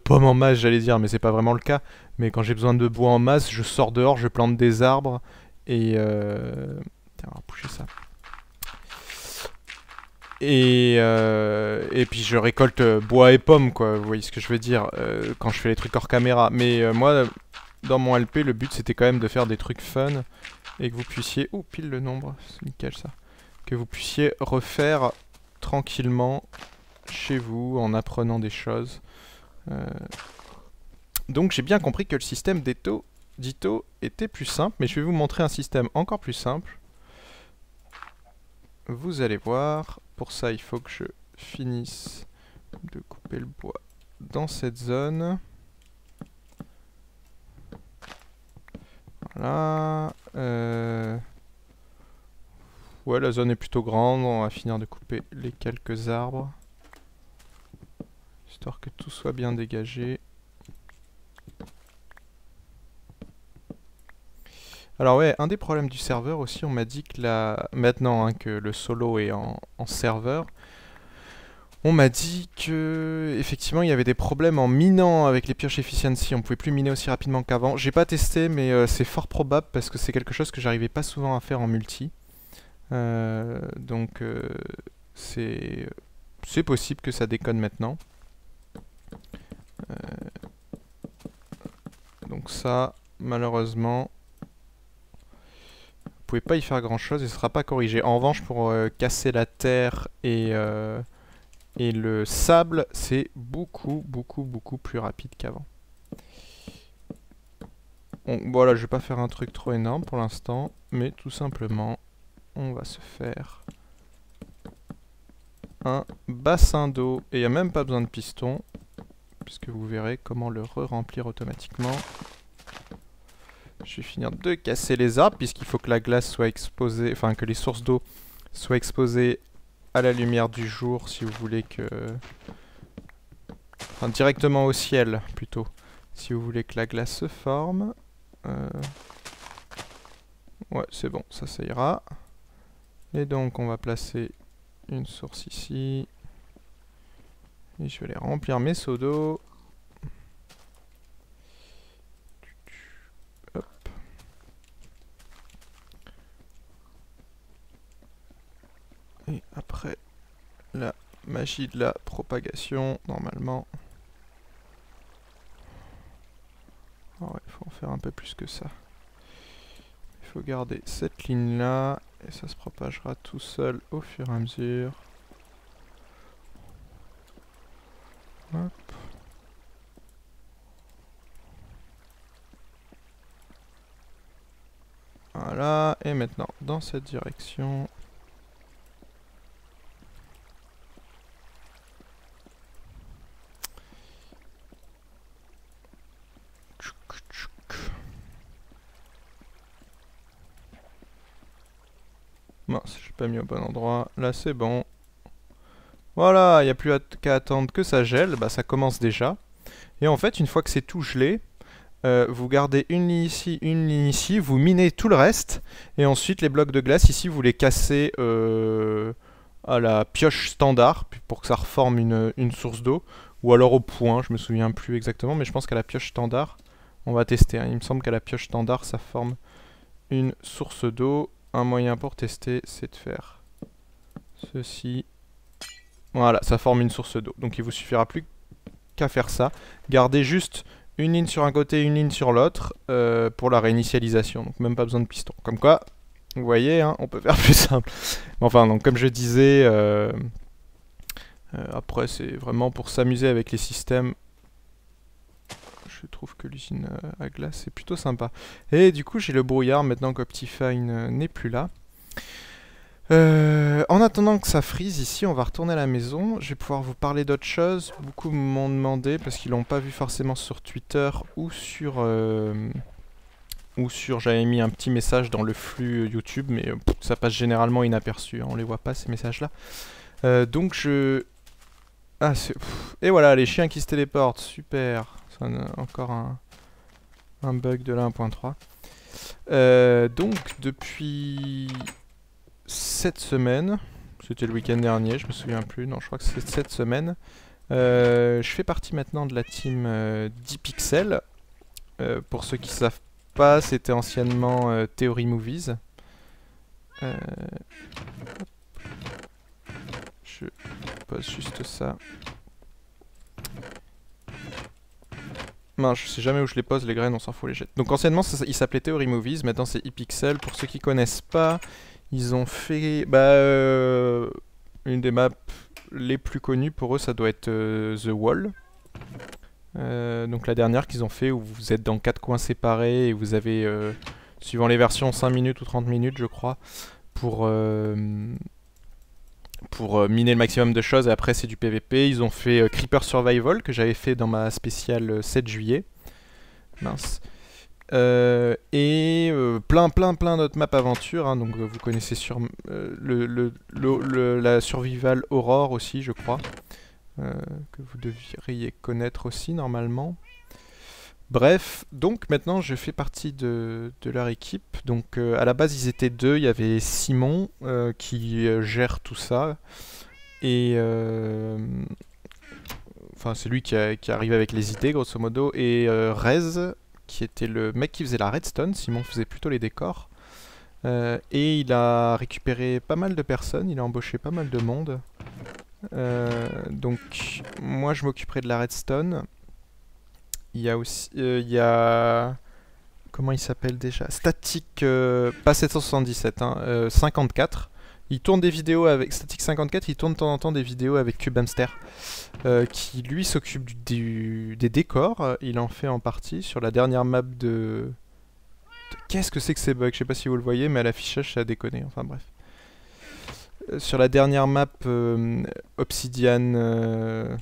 pommes en masse, j'allais dire, mais c'est pas vraiment le cas. Mais quand j'ai besoin de bois en masse, je sors dehors, je plante des arbres et tiens, on va pousser ça. Et puis je récolte bois et pommes, quoi. Vous voyez ce que je veux dire quand je fais les trucs hors caméra. Mais moi, dans mon LP, le but c'était quand même de faire des trucs fun et que vous puissiez, oh pile le nombre, c'est nickel ça, que vous puissiez refaire tranquillement chez vous en apprenant des choses. Donc j'ai bien compris que le système d'Ito était plus simple, mais je vais vous montrer un système encore plus simple. Vous allez voir. Pour ça, il faut que je finisse de couper le bois dans cette zone. Voilà. Ouais, la zone est plutôt grande. On va finir de couper les quelques arbres, histoire que tout soit bien dégagé. Alors ouais, un des problèmes du serveur aussi, on m'a dit que maintenant que le solo est en serveur, on m'a dit que effectivement il y avait des problèmes en minant avec les pioches efficiency, on pouvait plus miner aussi rapidement qu'avant. J'ai pas testé mais c'est fort probable parce que c'est quelque chose que j'arrivais pas souvent à faire en multi. Donc c'est possible que ça déconne maintenant. Donc ça, malheureusement, vous pouvez pas y faire grand chose et ce sera pas corrigé. En revanche, pour casser la terre et le sable, c'est beaucoup plus rapide qu'avant. Bon, voilà, je vais pas faire un truc trop énorme pour l'instant, mais tout simplement, on va se faire un bassin d'eau. Et il n'y a même pas besoin de piston, puisque vous verrez comment le re-remplir automatiquement. Je vais finir de casser les arbres, puisqu'il faut que la glace soit exposée, enfin que les sources d'eau soient exposées à la lumière du jour, si vous voulez que... Enfin, directement au ciel, plutôt. Si vous voulez que la glace se forme. Ouais, c'est bon, ça ira. Et donc, on va placer une source ici. Et je vais aller remplir mes seaux d'eau. Hop. Et après, la magie de la propagation, normalement. Oh ouais, il faut en faire un peu plus que ça. Il faut garder cette ligne là, et ça se propagera tout seul au fur et à mesure. Hop. Voilà, et maintenant dans cette direction. Mince, j'ai pas mis au bon endroit. Là c'est bon. Voilà, il n'y a plus qu'à attendre que ça gèle. Bah ça commence déjà. Et en fait, une fois que c'est tout gelé, vous gardez une ligne ici, vous minez tout le reste. Et ensuite, les blocs de glace ici, vous les cassez à la pioche standard pour que ça reforme une source d'eau. Ou alors au point, je me souviens plus exactement. Mais je pense qu'à la pioche standard, on va tester. Hein. Il me semble qu'à la pioche standard, ça forme une source d'eau. Un moyen pour tester, c'est de faire ceci. Voilà, ça forme une source d'eau. Donc il vous suffira plus qu'à faire ça. Gardez juste une ligne sur un côté, une ligne sur l'autre pour la réinitialisation. Donc même pas besoin de piston. Comme quoi, vous voyez, hein, on peut faire plus simple. Enfin, donc comme je disais, après c'est vraiment pour s'amuser avec les systèmes. Je trouve que l'usine à glace est plutôt sympa. Et du coup, j'ai le brouillard maintenant qu'Optifine n'est plus là. En attendant que ça freeze ici, on va retourner à la maison. Je vais pouvoir vous parler d'autre chose. Beaucoup m'ont demandé parce qu'ils l'ont pas vu forcément sur Twitter ou sur j'avais mis un petit message dans le flux YouTube, mais ça passe généralement inaperçu. Hein, on les voit pas ces messages-là. Donc je et voilà, les chiens qui se téléportent, super. Encore un bug de la 1.3. Donc depuis cette semaine, c'était le week-end dernier, je me souviens plus, non je crois que c'est cette semaine, je fais partie maintenant de la team 10 pixels. Pour ceux qui savent pas, c'était anciennement Theory Movies. Je pose juste ça. Non, je sais jamais où je les pose, les graines, on s'en fout, les jette. Donc anciennement, il s'appelait Theory Movies, maintenant c'est ePixel. Pour ceux qui connaissent pas, ils ont fait une des maps les plus connues pour eux, ça doit être The Wall. Donc la dernière qu'ils ont fait, où vous êtes dans 4 coins séparés et vous avez, suivant les versions, 5 minutes ou 30 minutes, je crois, pour miner le maximum de choses, et après c'est du PVP. Ils ont fait Creeper Survival, que j'avais fait dans ma spéciale 7 juillet. Mince. Et plein d'autres maps aventures, hein, donc vous connaissez sur la Survival Aurore aussi, je crois, que vous devriez connaître aussi normalement. Bref, donc maintenant je fais partie de leur équipe. Donc à la base ils étaient deux, il y avait Simon qui gère tout ça. Et enfin c'est lui qui arrivait avec les idées grosso modo. Et Rez qui était le mec qui faisait la redstone, Simon faisait plutôt les décors. Et il a récupéré pas mal de personnes, il a embauché pas mal de monde. Donc moi je m'occuperai de la redstone. Il y a aussi, il y a, comment il s'appelle déjà? Static, pas 777, hein, 54. Il tourne des vidéos avec Static 54, il tourne de temps en temps des vidéos avec Cubemster, qui lui s'occupe des décors. Il en fait en partie sur la dernière map de... Qu'est-ce que c'est que ces bugs? Je sais pas si vous le voyez, mais à l'affichage ça a déconné. Enfin bref. Sur la dernière map Obsidian...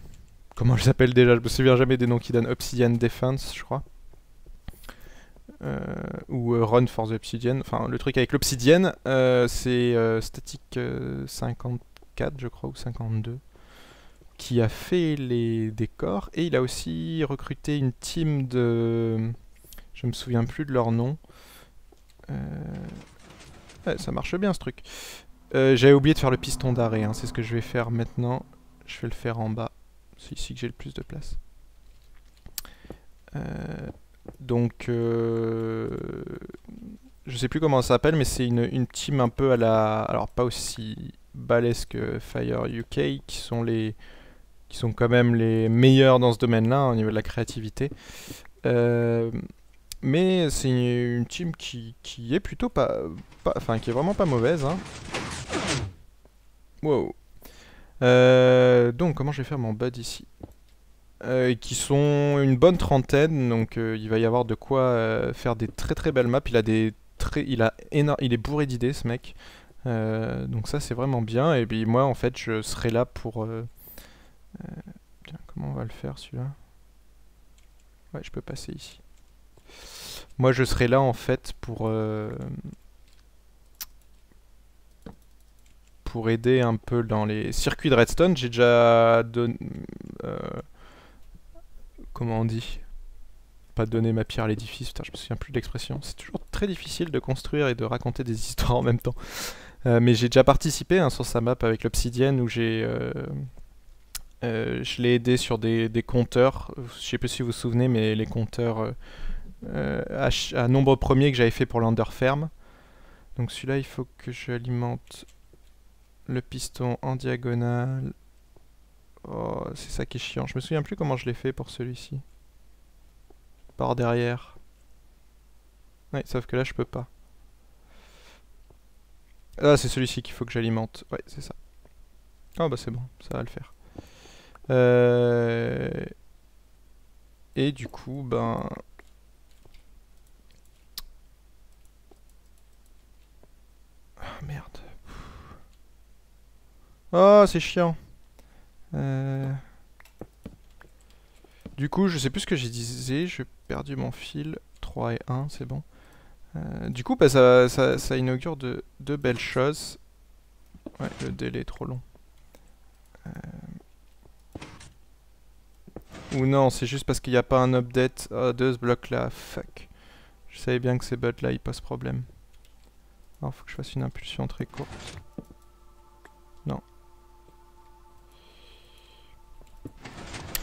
Comment elle s'appelle déjà? Je me souviens jamais des noms qui donnent. Obsidian Defense, je crois. Ou Run for the Obsidian. Enfin, le truc avec l'Obsidian, c'est Static 54, je crois, ou 52, qui a fait les décors. Et il a aussi recruté une team de... Je me souviens plus de leur nom. Ouais, ça marche bien ce truc. J'avais oublié de faire le piston d'arrêt, hein. C'est ce que je vais faire maintenant. Je vais le faire en bas. C'est ici que j'ai le plus de place. Donc, je sais plus comment ça s'appelle, mais c'est une team un peu à la... Alors, pas aussi balèze que Fire UK, qui sont quand même les meilleurs dans ce domaine-là, hein, au niveau de la créativité. Mais c'est une team qui est plutôt enfin, qui est vraiment pas mauvaise, hein. Wow. Donc, comment je vais faire mon bud ici? Qui sont une bonne trentaine, donc il va y avoir de quoi faire des très très belles maps. Il est bourré d'idées ce mec, donc ça c'est vraiment bien. Et puis moi en fait je serai là pour... Tiens, comment on va le faire celui-là? Ouais, je peux passer ici. Moi je serai là en fait pour aider un peu dans les circuits de redstone. J'ai déjà donné... comment on dit? Pas donner ma pierre à l'édifice, putain, je me souviens plus de l'expression. C'est toujours très difficile de construire et de raconter des histoires en même temps. Mais j'ai déjà participé, hein, sur sa map avec l'Obsidian où je l'ai aidé sur des compteurs. Je sais plus si vous vous souvenez, mais les compteurs à nombre premier que j'avais fait pour l'Enderferm. Donc celui-là, il faut que j'alimente le piston en diagonale. Oh, c'est ça qui est chiant. Je me souviens plus comment je l'ai fait pour celui-ci. Par derrière. Ouais, sauf que là, je peux pas. Ah, c'est celui-ci qu'il faut que j'alimente. Ouais, c'est ça. Oh, bah c'est bon, ça va le faire. Et du coup, ben... Ah, merde. Oh, c'est chiant. Du coup, je sais plus ce que j'ai disais, j'ai perdu mon fil. 3 et 1, c'est bon. Du coup, bah, ça inaugure de belles choses. Ouais, le délai est trop long. Ou non, c'est juste parce qu'il n'y a pas un update de ce bloc-là. Fuck. Je savais bien que ces bugs-là, ils posent problème. Alors, faut que je fasse une impulsion très courte. Non.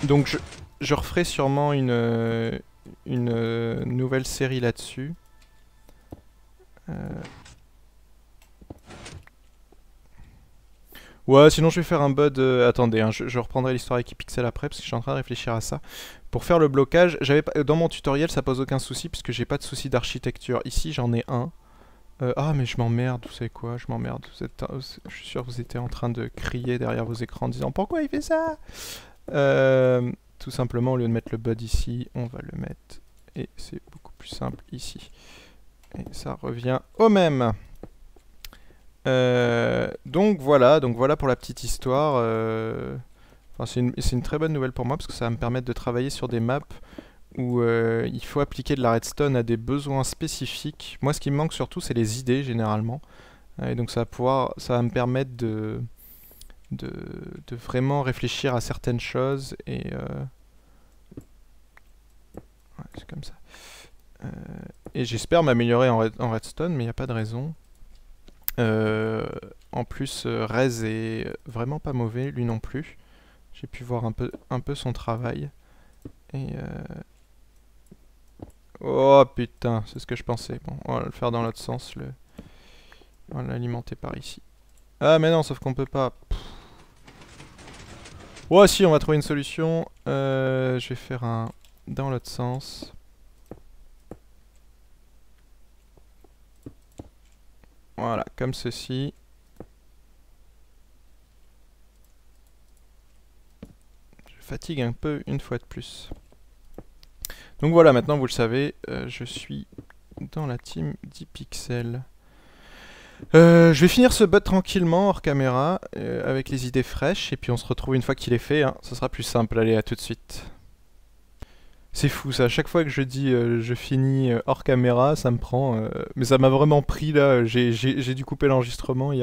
Donc, je referai sûrement une nouvelle série là-dessus. Ouais, sinon je vais faire un bud... attendez, hein, je reprendrai l'histoire avec Pixel après, parce que je suis en train de réfléchir à ça. Pour faire le blocage, dans mon tutoriel, ça pose aucun souci, puisque j'ai pas de souci d'architecture. Ici, j'en ai un. Ah, mais je m'emmerde, vous savez quoi, je m'emmerde. Je suis sûr que vous étiez en train de crier derrière vos écrans en disant « Pourquoi il fait ça ?» Tout simplement, au lieu de mettre le bud ici, on va le mettre. Et c'est beaucoup plus simple ici. Et ça revient au même. Donc voilà pour la petite histoire. Enfin, c'est une très bonne nouvelle pour moi parce que ça va me permettre de travailler sur des maps où il faut appliquer de la redstone à des besoins spécifiques. Moi, ce qui me manque surtout, c'est les idées généralement. Et donc ça va me permettre de vraiment réfléchir à certaines choses et Ouais, c'est comme ça. Et j'espère m'améliorer en redstone, mais il n'y a pas de raison. En plus, Rez est vraiment pas mauvais, lui non plus. J'ai pu voir un peu son travail. Et oh putain, c'est ce que je pensais. Bon, on va le faire dans l'autre sens. On va l'alimenter par ici. Ah mais non, sauf qu'on peut pas. Oh si, on va trouver une solution. Je vais faire un dans l'autre sens. Voilà, comme ceci. Je fatigue un peu une fois de plus. Donc voilà, maintenant vous le savez, je suis dans la team 10 pixels. Je vais finir ce bot tranquillement hors caméra, avec les idées fraîches, et puis on se retrouve une fois qu'il est fait, hein. Ce sera plus simple, allez, à tout de suite. C'est fou ça, à chaque fois que je dis je finis hors caméra, ça me prend... mais ça m'a vraiment pris là, j'ai dû couper l'enregistrement il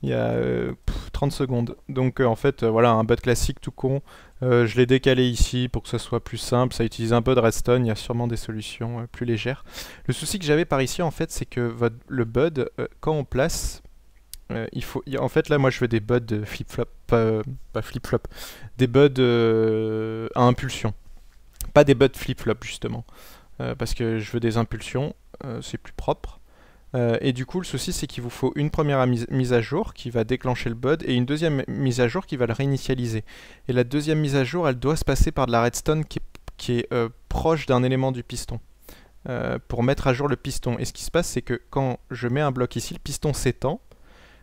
y a 30 secondes. Donc en fait, voilà, un bot classique tout con. Je l'ai décalé ici pour que ce soit plus simple. Ça utilise un peu de redstone, il y a sûrement des solutions plus légères. Le souci que j'avais par ici, en fait, c'est que le bud, quand on place, en fait, là, moi, je veux des buds de flip-flop, pas flip-flop, des buds à impulsion. Pas des buds flip-flop, justement. Parce que je veux des impulsions, c'est plus propre. Et du coup, le souci, c'est qu'il vous faut une première mise à jour qui va déclencher le bud et une deuxième mise à jour qui va le réinitialiser. Et la deuxième mise à jour, elle doit se passer par de la redstone qui est proche d'un élément du piston pour mettre à jour le piston. Et ce qui se passe, c'est que quand je mets un bloc ici, le piston s'étend.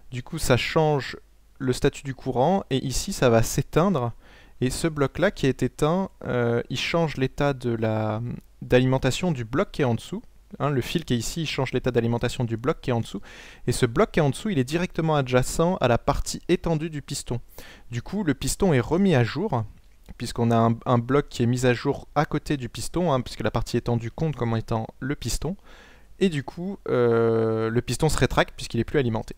Du coup, ça change le statut du courant et ici, ça va s'éteindre. Et ce bloc-là qui est éteint, il change l'état d'alimentation du bloc qui est en dessous. Hein, le fil qui est ici, il change l'état d'alimentation du bloc qui est en dessous. Et ce bloc qui est en dessous, il est directement adjacent à la partie étendue du piston. Du coup, le piston est remis à jour, puisqu'on a un bloc qui est mis à jour à côté du piston, hein, puisque la partie étendue compte comme étant le piston. Et du coup, le piston se rétracte puisqu'il n'est plus alimenté.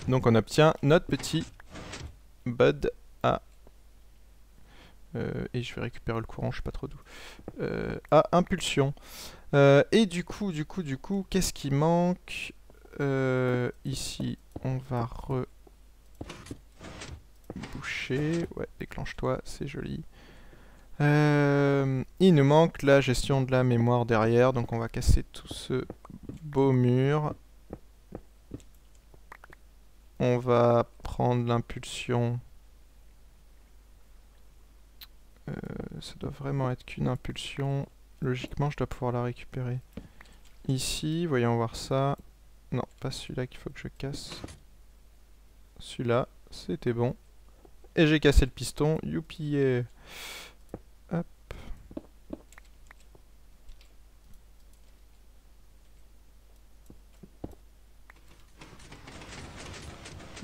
Donc on obtient notre petit bud à... et je vais récupérer le courant, je ne sais pas trop d'où. À impulsion. Et du coup, qu'est-ce qui manque ici, on va reboucher. Ouais, déclenche-toi, c'est joli. Il nous manque la gestion de la mémoire derrière, donc on va casser tout ce beau mur. On va prendre l'impulsion. Ça doit vraiment être qu'une impulsion. Logiquement, je dois pouvoir la récupérer. Ici, voyons voir ça. Non, pas celui-là qu'il faut que je casse. Celui-là, c'était bon. Et j'ai cassé le piston. Youpi! Hop.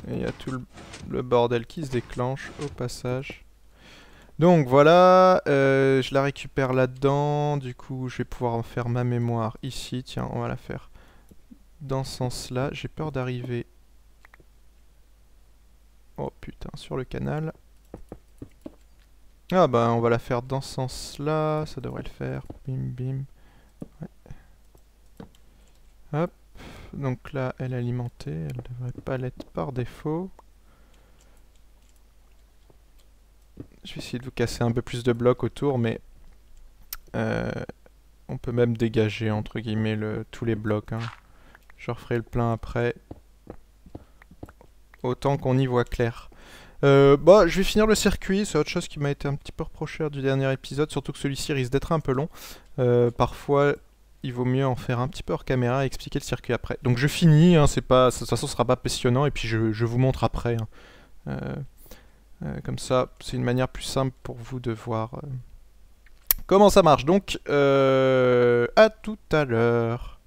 Et il y a tout le bordel qui se déclenche au passage. Donc voilà, je la récupère là-dedans, du coup je vais pouvoir en faire ma mémoire ici, tiens on va la faire dans ce sens-là, j'ai peur d'arriver, oh putain, sur le canal. Ah bah on va la faire dans ce sens-là, ça devrait le faire, bim bim, ouais. Hop, donc là elle est alimentée, elle devrait pas l'être par défaut. Je vais essayer de vous casser un peu plus de blocs autour, mais on peut même dégager entre guillemets tous les blocs. Hein. Je referai le plein après. Autant qu'on y voit clair. Bah, je vais finir le circuit, c'est autre chose qui m'a été un petit peu reproché du dernier épisode, surtout que celui-ci risque d'être un peu long. Parfois, il vaut mieux en faire un petit peu hors caméra et expliquer le circuit après. Donc je finis, hein, c'est pas, de toute façon ce sera pas passionnant, et puis je vous montre après. Hein. Comme ça, c'est une manière plus simple pour vous de voir comment ça marche. Donc, à tout à l'heure.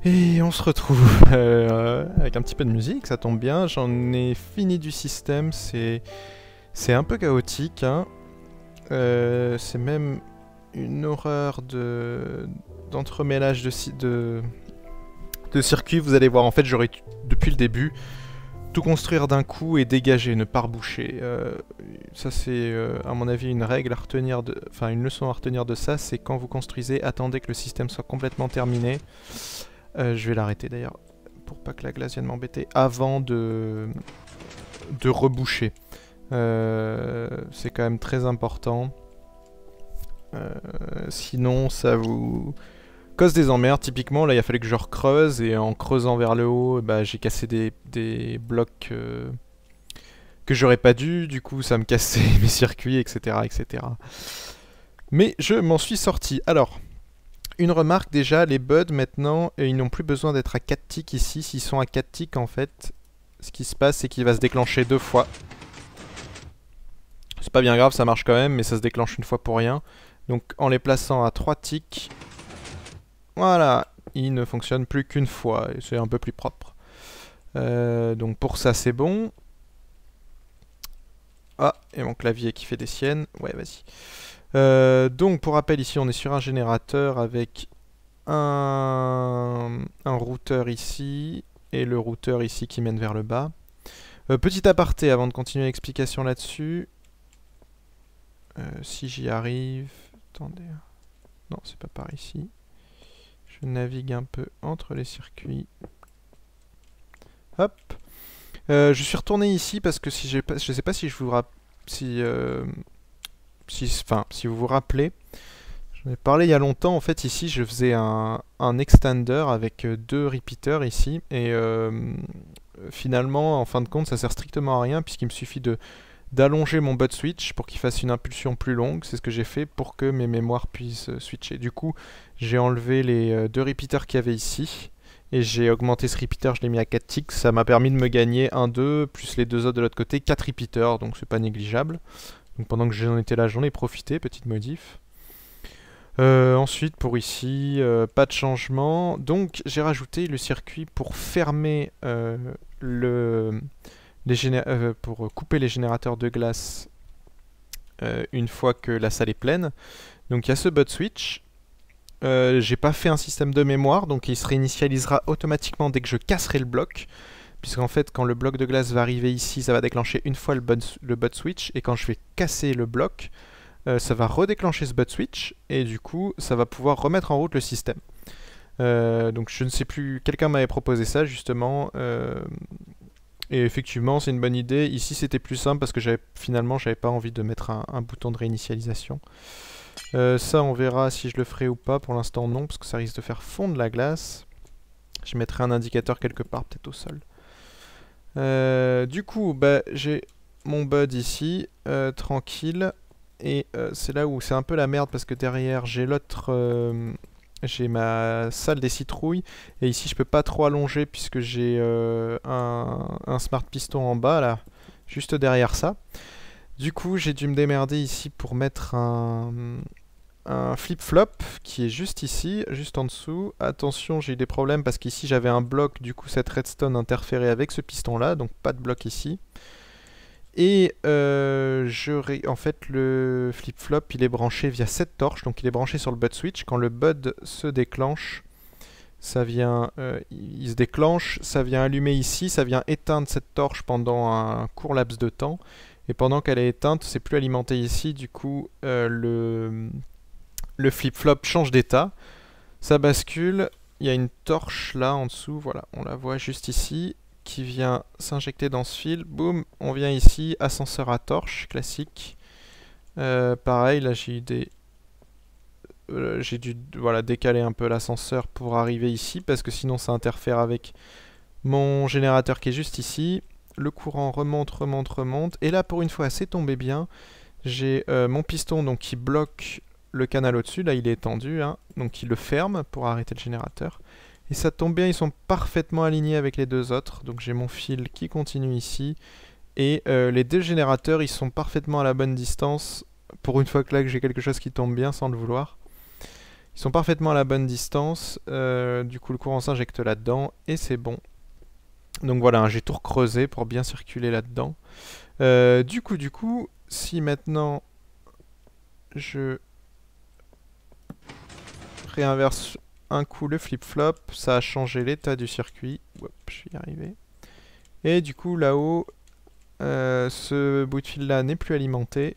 Et on se retrouve avec un petit peu de musique, ça tombe bien. J'en ai fini du système, c'est un peu chaotique. Hein. C'est même une horreur d'entremêlage de circuits. Vous allez voir, en fait, j'aurais depuis le début tout construire d'un coup et dégager, ne pas reboucher. Ça c'est à mon avis une règle à retenir, enfin une leçon à retenir de ça, c'est quand vous construisez, attendez que le système soit complètement terminé. Je vais l'arrêter d'ailleurs, pour pas que la glace vienne m'embêter, avant de reboucher. C'est quand même très important. Sinon ça vous cause des emmerdes. Typiquement là il a fallu que je recreuse et en creusant vers le haut bah, j'ai cassé des blocs que j'aurais pas dû, du coup ça me cassait mes circuits, etc., etc. Mais je m'en suis sorti. Alors, une remarque déjà, les buds maintenant, ils n'ont plus besoin d'être à 4 ticks ici. S'ils sont à 4 ticks en fait, ce qui se passe c'est qu'il va se déclencher 2 fois. C'est pas bien grave, ça marche quand même, mais ça se déclenche une fois pour rien. Donc en les plaçant à 3 ticks, voilà, ils ne fonctionnent plus qu'une fois, et c'est un peu plus propre. Donc pour ça c'est bon. Ah, et mon clavier qui fait des siennes. Ouais, vas-y. Donc, pour rappel, ici, on est sur un générateur avec un routeur ici et le routeur ici qui mène vers le bas. Petit aparté avant de continuer l'explication là-dessus. Si j'y arrive... Attendez. Non, c'est pas par ici. Je navigue un peu entre les circuits. Hop. Je suis retourné ici parce que si je sais pas si je vous si vous vous rappelez, j'en ai parlé il y a longtemps. En fait, ici, je faisais un extender avec 2 repeaters ici, et finalement, en fin de compte, ça sert strictement à rien puisqu'il me suffit d'allonger mon bud switch pour qu'il fasse une impulsion plus longue. C'est ce que j'ai fait pour que mes mémoires puissent switcher. Du coup, j'ai enlevé les 2 repeaters qu'il y avait ici. Et j'ai augmenté ce repeater, je l'ai mis à 4 ticks, ça m'a permis de me gagner 1-2, plus les 2 autres de l'autre côté, 4 repeaters, donc c'est pas négligeable. Donc pendant que j'en étais là, j'en ai profité, petite modif. Ensuite, pour ici, pas de changement. Donc j'ai rajouté le circuit pour fermer pour couper les générateurs de glace une fois que la salle est pleine. Donc il y a ce bud switch. J'ai pas fait un système de mémoire, donc il se réinitialisera automatiquement dès que je casserai le bloc. Puisqu'en fait, quand le bloc de glace va arriver ici, ça va déclencher une fois le bud switch. Et quand je vais casser le bloc, ça va redéclencher ce bud switch. Et du coup, ça va pouvoir remettre en route le système. Donc je ne sais plus, quelqu'un m'avait proposé ça justement. Et effectivement, c'est une bonne idée. Ici, c'était plus simple parce que finalement, j'avais pas envie de mettre un bouton de réinitialisation. Ça on verra si je le ferai ou pas, pour l'instant non parce que ça risque de faire fondre la glace. Je mettrai un indicateur quelque part, peut-être au sol. Du coup bah, j'ai mon bud ici, tranquille, et c'est là où c'est un peu la merde parce que derrière j'ai j'ai ma salle des citrouilles, et ici je peux pas trop allonger puisque j'ai un smart piston en bas là, juste derrière ça. Du coup j'ai dû me démerder ici pour mettre un flip-flop qui est juste ici, juste en dessous. Attention, j'ai eu des problèmes parce qu'ici j'avais un bloc, du coup cette redstone interférait avec ce piston là, donc pas de bloc ici. Et en fait le flip-flop il est branché via cette torche, donc il est branché sur le bud switch. Quand le bud se déclenche, ça vient, il se déclenche, ça vient allumer ici, ça vient éteindre cette torche pendant un court laps de temps. Et pendant qu'elle est éteinte, c'est plus alimenté ici, du coup le flip-flop change d'état, ça bascule, il y a une torche là en dessous, voilà, on la voit juste ici, qui vient s'injecter dans ce fil, boum, on vient ici, ascenseur à torche, classique. Pareil, là j'ai dû voilà, décaler un peu l'ascenseur pour arriver ici, parce que sinon ça interfère avec mon générateur qui est juste ici. Le courant remonte, remonte, remonte, et là pour une fois c'est tombé bien, j'ai mon piston donc qui bloque le canal au-dessus, là il est tendu, hein, donc il le ferme pour arrêter le générateur. Et ça tombe bien, ils sont parfaitement alignés avec les 2 autres, donc j'ai mon fil qui continue ici. Et les 2 générateurs, ils sont parfaitement à la bonne distance, pour une fois que là que j'ai quelque chose qui tombe bien sans le vouloir. Ils sont parfaitement à la bonne distance, du coup le courant s'injecte là-dedans, et c'est bon. Donc voilà, hein, j'ai tout recreusé pour bien circuler là-dedans. Du coup, si maintenant je réinverse un coup le flip-flop, ça a changé l'état du circuit. Hop, je vais y arriver. Et du coup, là-haut, ce bout de fil-là n'est plus alimenté.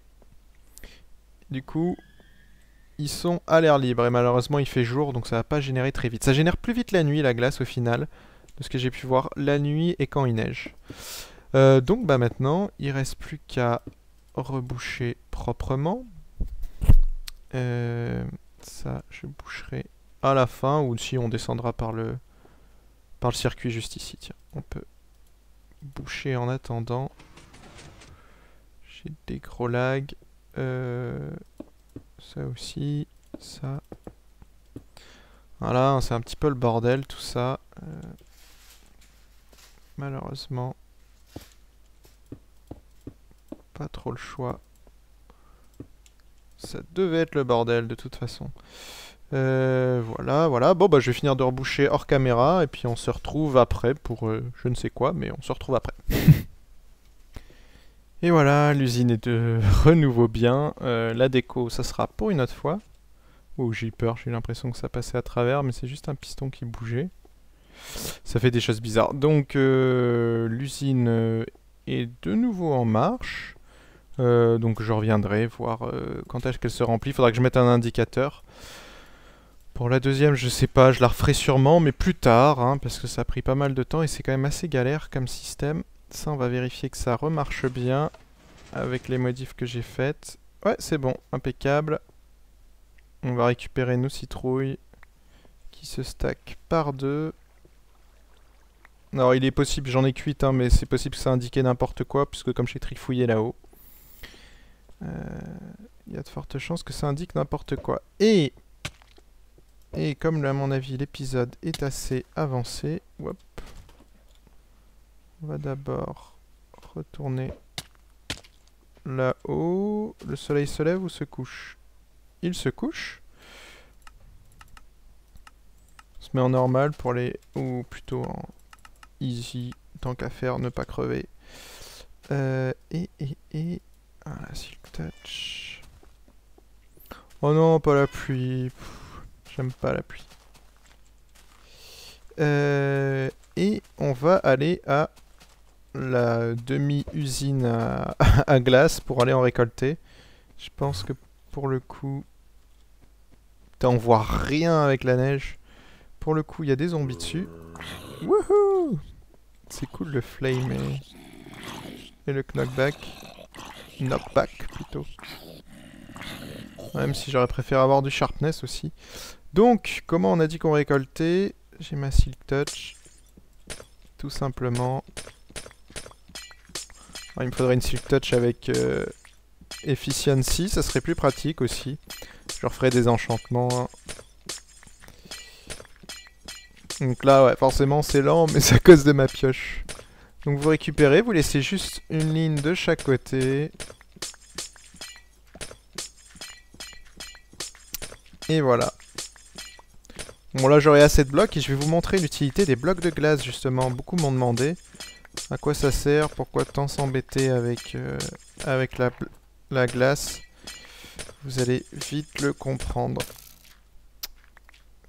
Du coup, ils sont à l'air libre. Et malheureusement, il fait jour, donc ça va pas générer très vite. Ça génère plus vite la nuit, la glace, au final. De ce que j'ai pu voir, la nuit et quand il neige. Donc, bah maintenant, il reste plus qu'à reboucher proprement. Ça, je boucherai à la fin, ou si on descendra par le circuit juste ici. Tiens, on peut boucher en attendant. J'ai des gros lags. Ça aussi, ça. Voilà, c'est un petit peu le bordel tout ça. Malheureusement, pas trop le choix. Ça devait être le bordel de toute façon. Voilà, voilà. Bon, bah je vais finir de reboucher hors caméra et puis on se retrouve après pour je ne sais quoi, mais on se retrouve après. Et voilà, l'usine est de renouveau bien. La déco, ça sera pour une autre fois. Oh, j'ai eu peur, j'ai eu l'impression que ça passait à travers, mais c'est juste un piston qui bougeait. Ça fait des choses bizarres. Donc, l'usine est de nouveau en marche. Donc, je reviendrai voir quand est-ce qu'elle se remplit. Il faudra que je mette un indicateur. Pour la deuxième, je sais pas, je la referai sûrement, mais plus tard, hein, parce que ça a pris pas mal de temps et c'est quand même assez galère comme système. Ça, on va vérifier que ça remarche bien avec les modifs que j'ai faites. Ouais, c'est bon, impeccable. On va récupérer nos citrouilles qui se stackent par deux. Alors, il est possible, j'en ai cuit, hein, mais c'est possible que ça indiquait n'importe quoi, puisque comme j'ai trifouillé là-haut, il y a de fortes chances que ça indique n'importe quoi. Et comme à mon avis l'épisode est assez avancé, hop, on va d'abord retourner là-haut. Le soleil se lève ou se couche? Il se couche. On se met en normal pour les... ou plutôt en easy, tant qu'à faire, ne pas crever. Voilà, Silk Touch. Oh non, pas la pluie. J'aime pas la pluie. Et on va aller à la demi-usine à glace pour aller en récolter. Je pense que pour le coup... Putain, on voit rien avec la neige. Pour le coup, il y a des zombies dessus. Wouhou! C'est cool le flame et le knockback. Knockback plutôt. Même si j'aurais préféré avoir du sharpness aussi. Donc, comment on a dit qu'on récoltait? J'ai ma Silk Touch. Tout simplement. Alors, il me faudrait une Silk Touch avec Efficiency, ça serait plus pratique aussi. Je referai des enchantements. Donc là, ouais, forcément c'est lent, mais c'est à cause de ma pioche. Donc vous récupérez, vous laissez juste une ligne de chaque côté. Et voilà. Bon là j'aurai assez de blocs et je vais vous montrer l'utilité des blocs de glace justement. Beaucoup m'ont demandé à quoi ça sert, pourquoi tant s'embêter avec la glace. Vous allez vite le comprendre.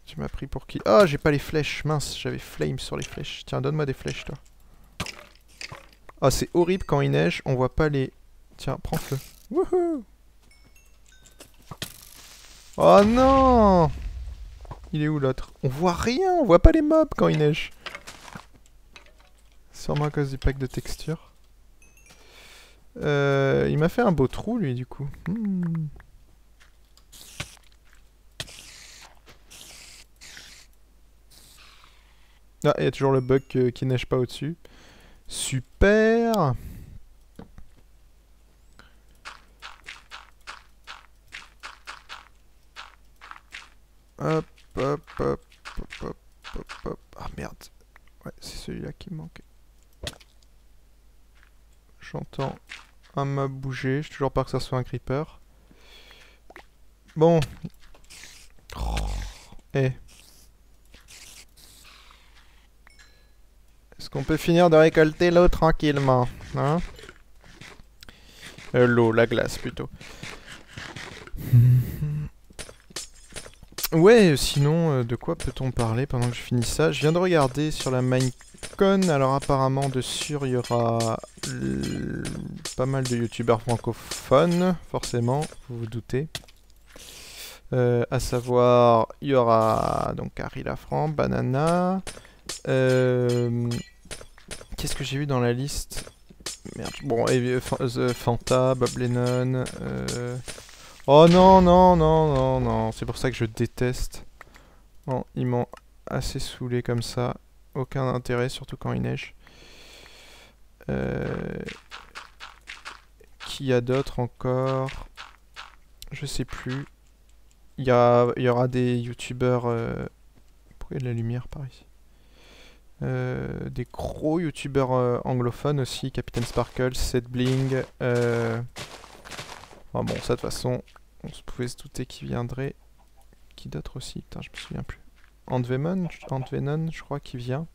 Tu m'as pris pour qui? Ah, j'ai pas les flèches, mince, j'avais flame sur les flèches. Tiens, donne-moi des flèches toi. Ah, c'est horrible quand il neige, on voit pas les... Tiens, prends feu. Wouhou! Oh non! Il est où l'autre? On voit rien, on voit pas les mobs quand il neige. Sûrement à cause du pack de texture. Il m'a fait un beau trou lui du coup. Ah, il y a toujours le bug qui neige pas au-dessus. Super! Hop, hop, hop, hop, hop, hop, hop. Ah merde. Ouais, c'est celui-là qui me manquait. J'entends un mob bouger. J'ai toujours peur que ça soit un creeper. Bon. Oh. Eh. Est-ce qu'on peut finir de récolter l'eau tranquillement, hein? L'eau, la glace plutôt. Ouais, sinon, de quoi peut-on parler pendant que je finis ça? Je viens de regarder sur la Minecon, alors apparemment dessus il y aura pas mal de youtubeurs francophones, forcément, vous vous doutez. À savoir, il y aura donc Harry Lafranc, Banana. Qu'est-ce que j'ai vu dans la liste? Merde, bon, Fanta, Bob Lennon. Oh non, non, non, non, non, c'est pour ça que je déteste. Bon, ils m'ont assez saoulé comme ça. Aucun intérêt, surtout quand il neige. Qui y a d'autres encore? Je sais plus. Il y aura des youtubeurs... Pourquoi il y a de la lumière par ici? Des gros youtubeurs anglophones aussi. Captain Sparkle, Setbling. Enfin bon, ça de toute façon, on se pouvait se douter qu'il viendrait. Qui d'autre aussi? Putain, je me souviens plus. Antvenon, je crois qu'il vient.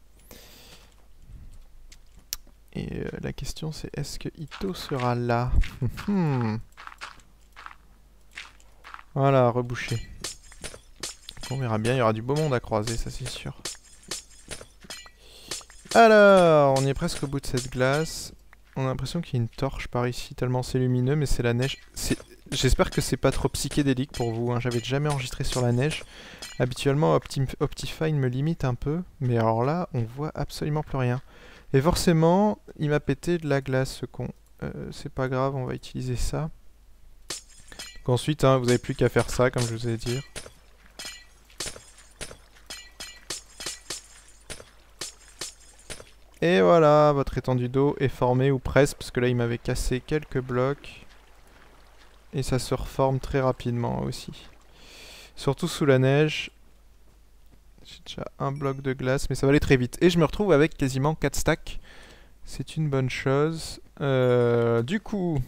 Et la question c'est, est-ce que Ito sera là? Voilà, rebouché. On verra bien, il y aura du beau monde à croiser, ça c'est sûr. Alors, on est presque au bout de cette glace. On a l'impression qu'il y a une torche par ici, tellement c'est lumineux, mais c'est la neige. J'espère que c'est pas trop psychédélique pour vous, hein. J'avais jamais enregistré sur la neige. Habituellement, Optifine me limite un peu, mais alors là, on voit absolument plus rien. Et forcément, il m'a pété de la glace, ce con. C'est pas grave, on va utiliser ça. Donc ensuite, hein, vous n'avez plus qu'à faire ça, comme je vous ai dit. Et voilà, votre étendue d'eau est formée, ou presque, parce que là, il m'avait cassé quelques blocs. Et ça se reforme très rapidement aussi. Surtout sous la neige. J'ai déjà un bloc de glace, mais ça va aller très vite. Et je me retrouve avec quasiment 4 stacks. C'est une bonne chose. Du coup...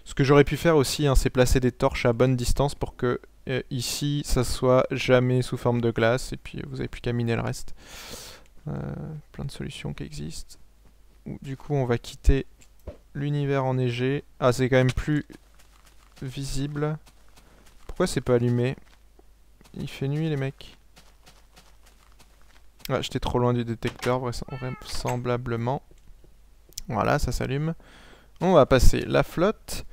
Ce que j'aurais pu faire aussi, hein, c'est placer des torches à bonne distance pour que ici, ça soit jamais sous forme de glace. Et puis, vous n'avez plus qu'à miner le reste. Plein de solutions qui existent. Du coup, on va quitter l'univers enneigé. Ah, c'est quand même plus visible. Pourquoi c'est pas allumé? Il fait nuit, les mecs. Ah, j'étais trop loin du détecteur, vraisemblablement. Voilà, ça s'allume. On va passer la flotte.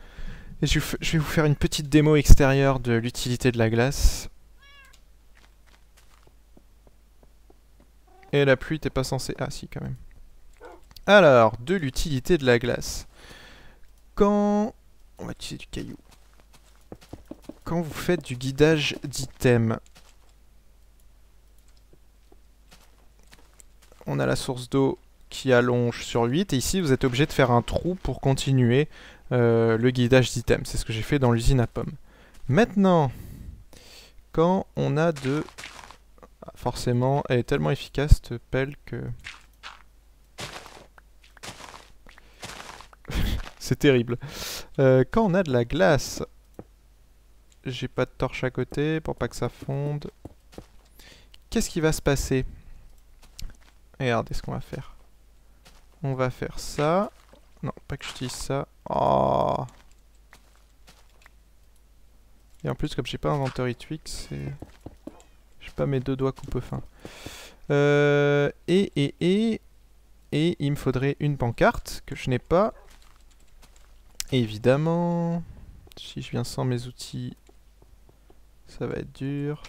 Et je vais vous faire une petite démo extérieure de l'utilité de la glace. Et la pluie, t'es pas censé... Ah si, quand même. Alors, de l'utilité de la glace. Quand... On va utiliser du caillou. Quand vous faites du guidage d'items, on a la source d'eau qui allonge sur 8. Et ici, vous êtes obligé de faire un trou pour continuer le guidage d'items. C'est ce que j'ai fait dans l'usine à pommes. Maintenant, quand on a de... Forcément, elle est tellement efficace, cette pelle, que... C'est terrible. Quand on a de la glace... J'ai pas de torche à côté pour pas que ça fonde. Qu'est-ce qui va se passer? Regardez ce qu'on va faire. On va faire ça. Non, pas que j'utilise ça. Oh. Et en plus, comme j'ai pas inventory tweak, c'est... J'ai pas mes deux doigts coupe-fin. Et il me faudrait une pancarte que je n'ai pas. Et évidemment, si je viens sans mes outils, ça va être dur.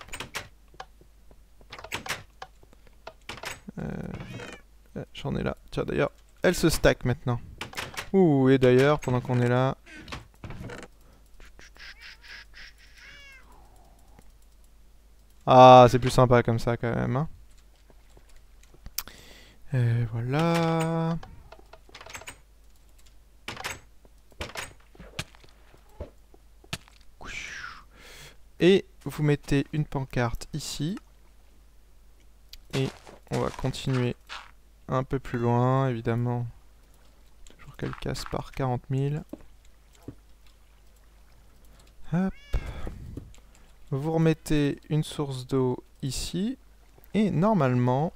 J'en ai là. Tiens, d'ailleurs, elle se stack maintenant. Ouh, et d'ailleurs, pendant qu'on est là... Ah, c'est plus sympa comme ça quand même. Hein. Voilà. Et vous mettez une pancarte ici. Et on va continuer un peu plus loin, évidemment. Toujours qu'elle casse par 40 000. Hop. Vous remettez une source d'eau ici. Et normalement...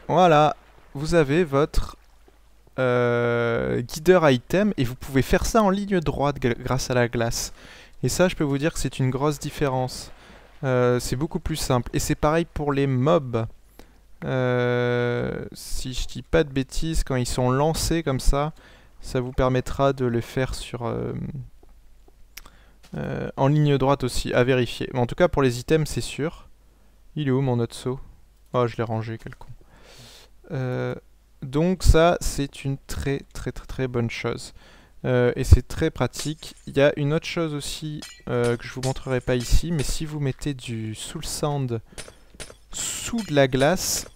Voilà, vous avez votre guideur item et vous pouvez faire ça en ligne droite grâce à la glace. Et ça, je peux vous dire que c'est une grosse différence. C'est beaucoup plus simple. Et c'est pareil pour les mobs. Si je dis pas de bêtises, quand ils sont lancés comme ça vous permettra de le faire sur en ligne droite aussi, à vérifier. Mais en tout cas, pour les items, c'est sûr. Il est où mon autre saut? Oh, je l'ai rangé, quel con. Donc ça, c'est une très bonne chose. Et c'est très pratique. Il y a une autre chose aussi que je vous montrerai pas ici, mais si vous mettez du Soul Sand sous de la glace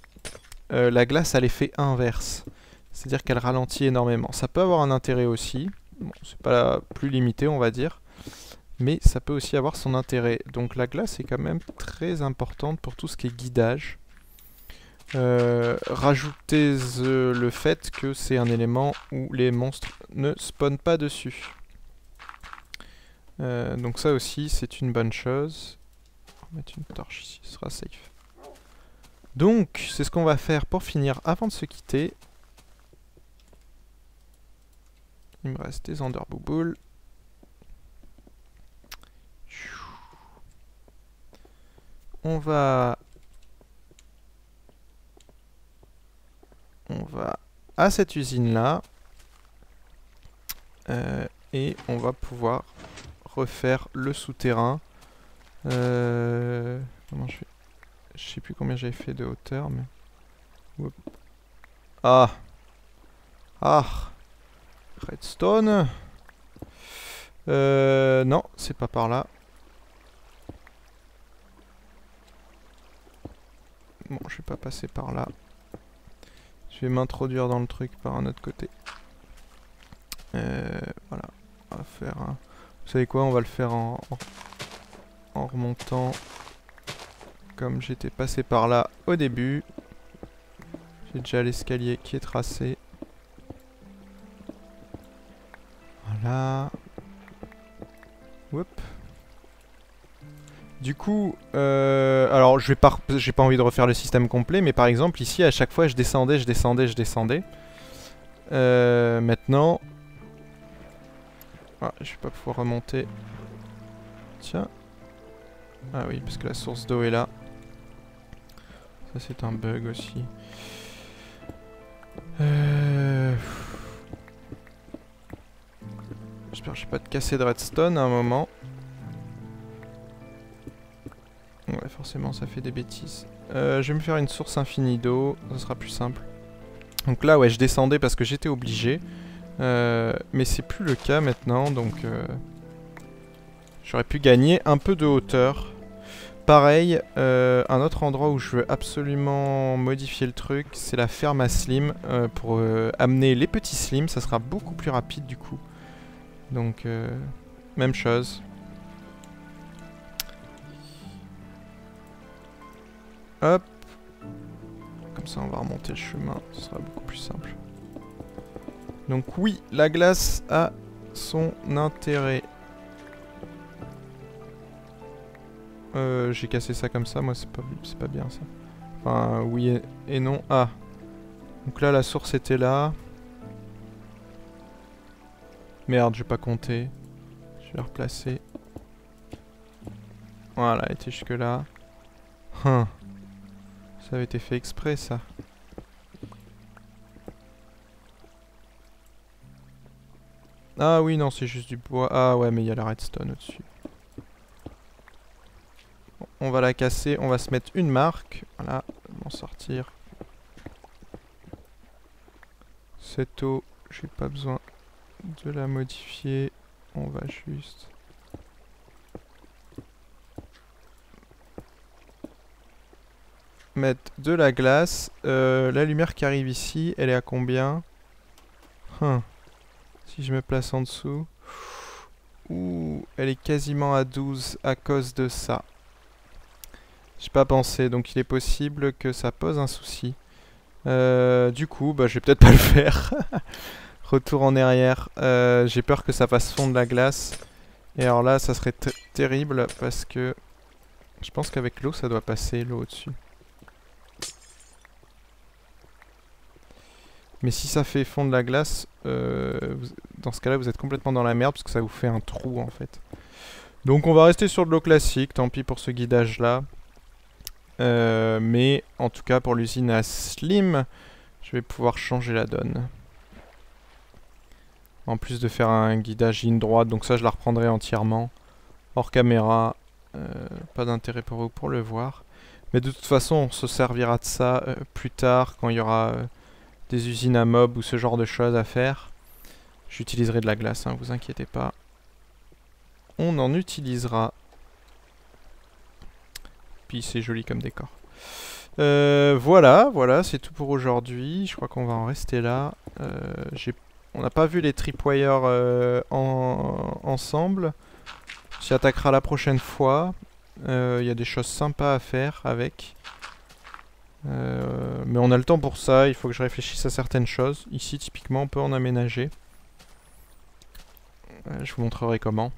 a l'effet inverse. C'est-à-dire qu'elle ralentit énormément. Ça peut avoir un intérêt aussi. Bon, c'est pas plus limité, on va dire. Mais ça peut aussi avoir son intérêt. Donc la glace est quand même très importante pour tout ce qui est guidage. Rajoutez le fait que c'est un élément où les monstres ne spawnent pas dessus. Donc ça aussi, c'est une bonne chose. On va mettre une torche ici, ce sera safe. Donc, c'est ce qu'on va faire pour finir avant de se quitter. Il me reste des Enderbouboules. On va à cette usine-là. Et on va pouvoir refaire le souterrain. Comment je fais? Je sais plus combien j'avais fait de hauteur, mais... Oup. Ah! Ah! Redstone! Non, c'est pas par là. Bon, je vais pas passer par là. Je vais m'introduire dans le truc par un autre côté. Voilà. On va faire un... Vous savez quoi? On va le faire en remontant... Comme j'étais passé par là au début. J'ai déjà l'escalier qui est tracé. Voilà. Hop. Du coup, alors j'ai pas envie de refaire le système complet, mais par exemple ici à chaque fois je descendais. Maintenant, ah, je vais pas pouvoir remonter. Tiens. Ah oui, parce que la source d'eau est là. Ça c'est un bug aussi. J'espère que je vais pas te casser de redstone à un moment. Ouais, forcément ça fait des bêtises. Je vais me faire une source infinie d'eau, ça sera plus simple. Donc là ouais, je descendais parce que j'étais obligé. Mais c'est plus le cas maintenant, donc j'aurais pu gagner un peu de hauteur. Pareil, un autre endroit où je veux absolument modifier le truc, c'est la ferme à Slim, pour amener les petits Slims, ça sera beaucoup plus rapide du coup. Donc, même chose. Hop. Comme ça on va remonter le chemin, ce sera beaucoup plus simple. Donc oui, la glace a son intérêt. J'ai cassé ça comme ça, moi c'est pas bien ça. Enfin oui et non. Ah. Donc là la source était là. Merde, j'ai pas compté. Je vais la replacer. Voilà, elle était jusque là. Ça avait été fait exprès ça. Ah oui, non, c'est juste du bois. Ah ouais, mais il y a la redstone au-dessus. Bon, on va la casser, on va se mettre une marque. Voilà, m'en sortir. Cette eau, j'ai pas besoin de la modifier. On va juste... mettre de la glace. La lumière qui arrive ici, elle est à combien? Si je me place en dessous... Ouh, elle est quasiment à 12 à cause de ça. J'ai pas pensé, donc il est possible que ça pose un souci. Du coup, bah, je vais peut-être pas le faire. Retour en arrière. J'ai peur que ça fasse fondre la glace. Et alors là, ça serait terrible parce que... Je pense qu'avec l'eau, ça doit passer, l'eau au-dessus. Mais si ça fait fondre la glace, dans ce cas-là, vous êtes complètement dans la merde parce que ça vous fait un trou en fait. Donc on va rester sur de l'eau classique, tant pis pour ce guidage-là. Mais en tout cas, pour l'usine à Slim, je vais pouvoir changer la donne. En plus de faire un guidage ligne droite, donc ça je la reprendrai entièrement. Hors caméra, pas d'intérêt pour vous pour le voir. Mais de toute façon, on se servira de ça plus tard, quand il y aura des usines à mob ou ce genre de choses à faire. J'utiliserai de la glace, hein, vous inquiétez pas. On en utilisera. Puis c'est joli comme décor. Voilà, c'est tout pour aujourd'hui. Je crois qu'on va en rester là. On n'a pas vu les tripwires ensemble. On s'y attaquera la prochaine fois. Il y a des choses sympas à faire avec. Mais on a le temps pour ça. Il faut que je réfléchisse à certaines choses. Ici, typiquement, on peut en aménager. Je vous montrerai comment.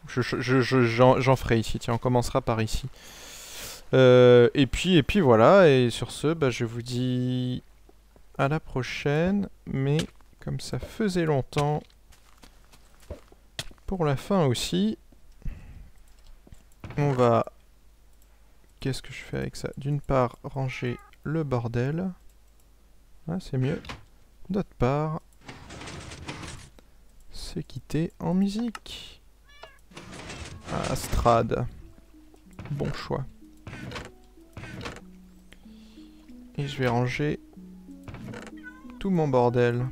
J'en ferai ici. Tiens, on commencera par ici. Et puis voilà. Et sur ce, bah, je vous dis à la prochaine. Mais comme ça faisait longtemps, pour la fin aussi, on va... Qu'est-ce que je fais avec ça? D'une part, ranger le bordel. Ah, c'est mieux. D'autre part, se quitter en musique. Ah, Strad. Bon choix. Et je vais ranger tout mon bordel.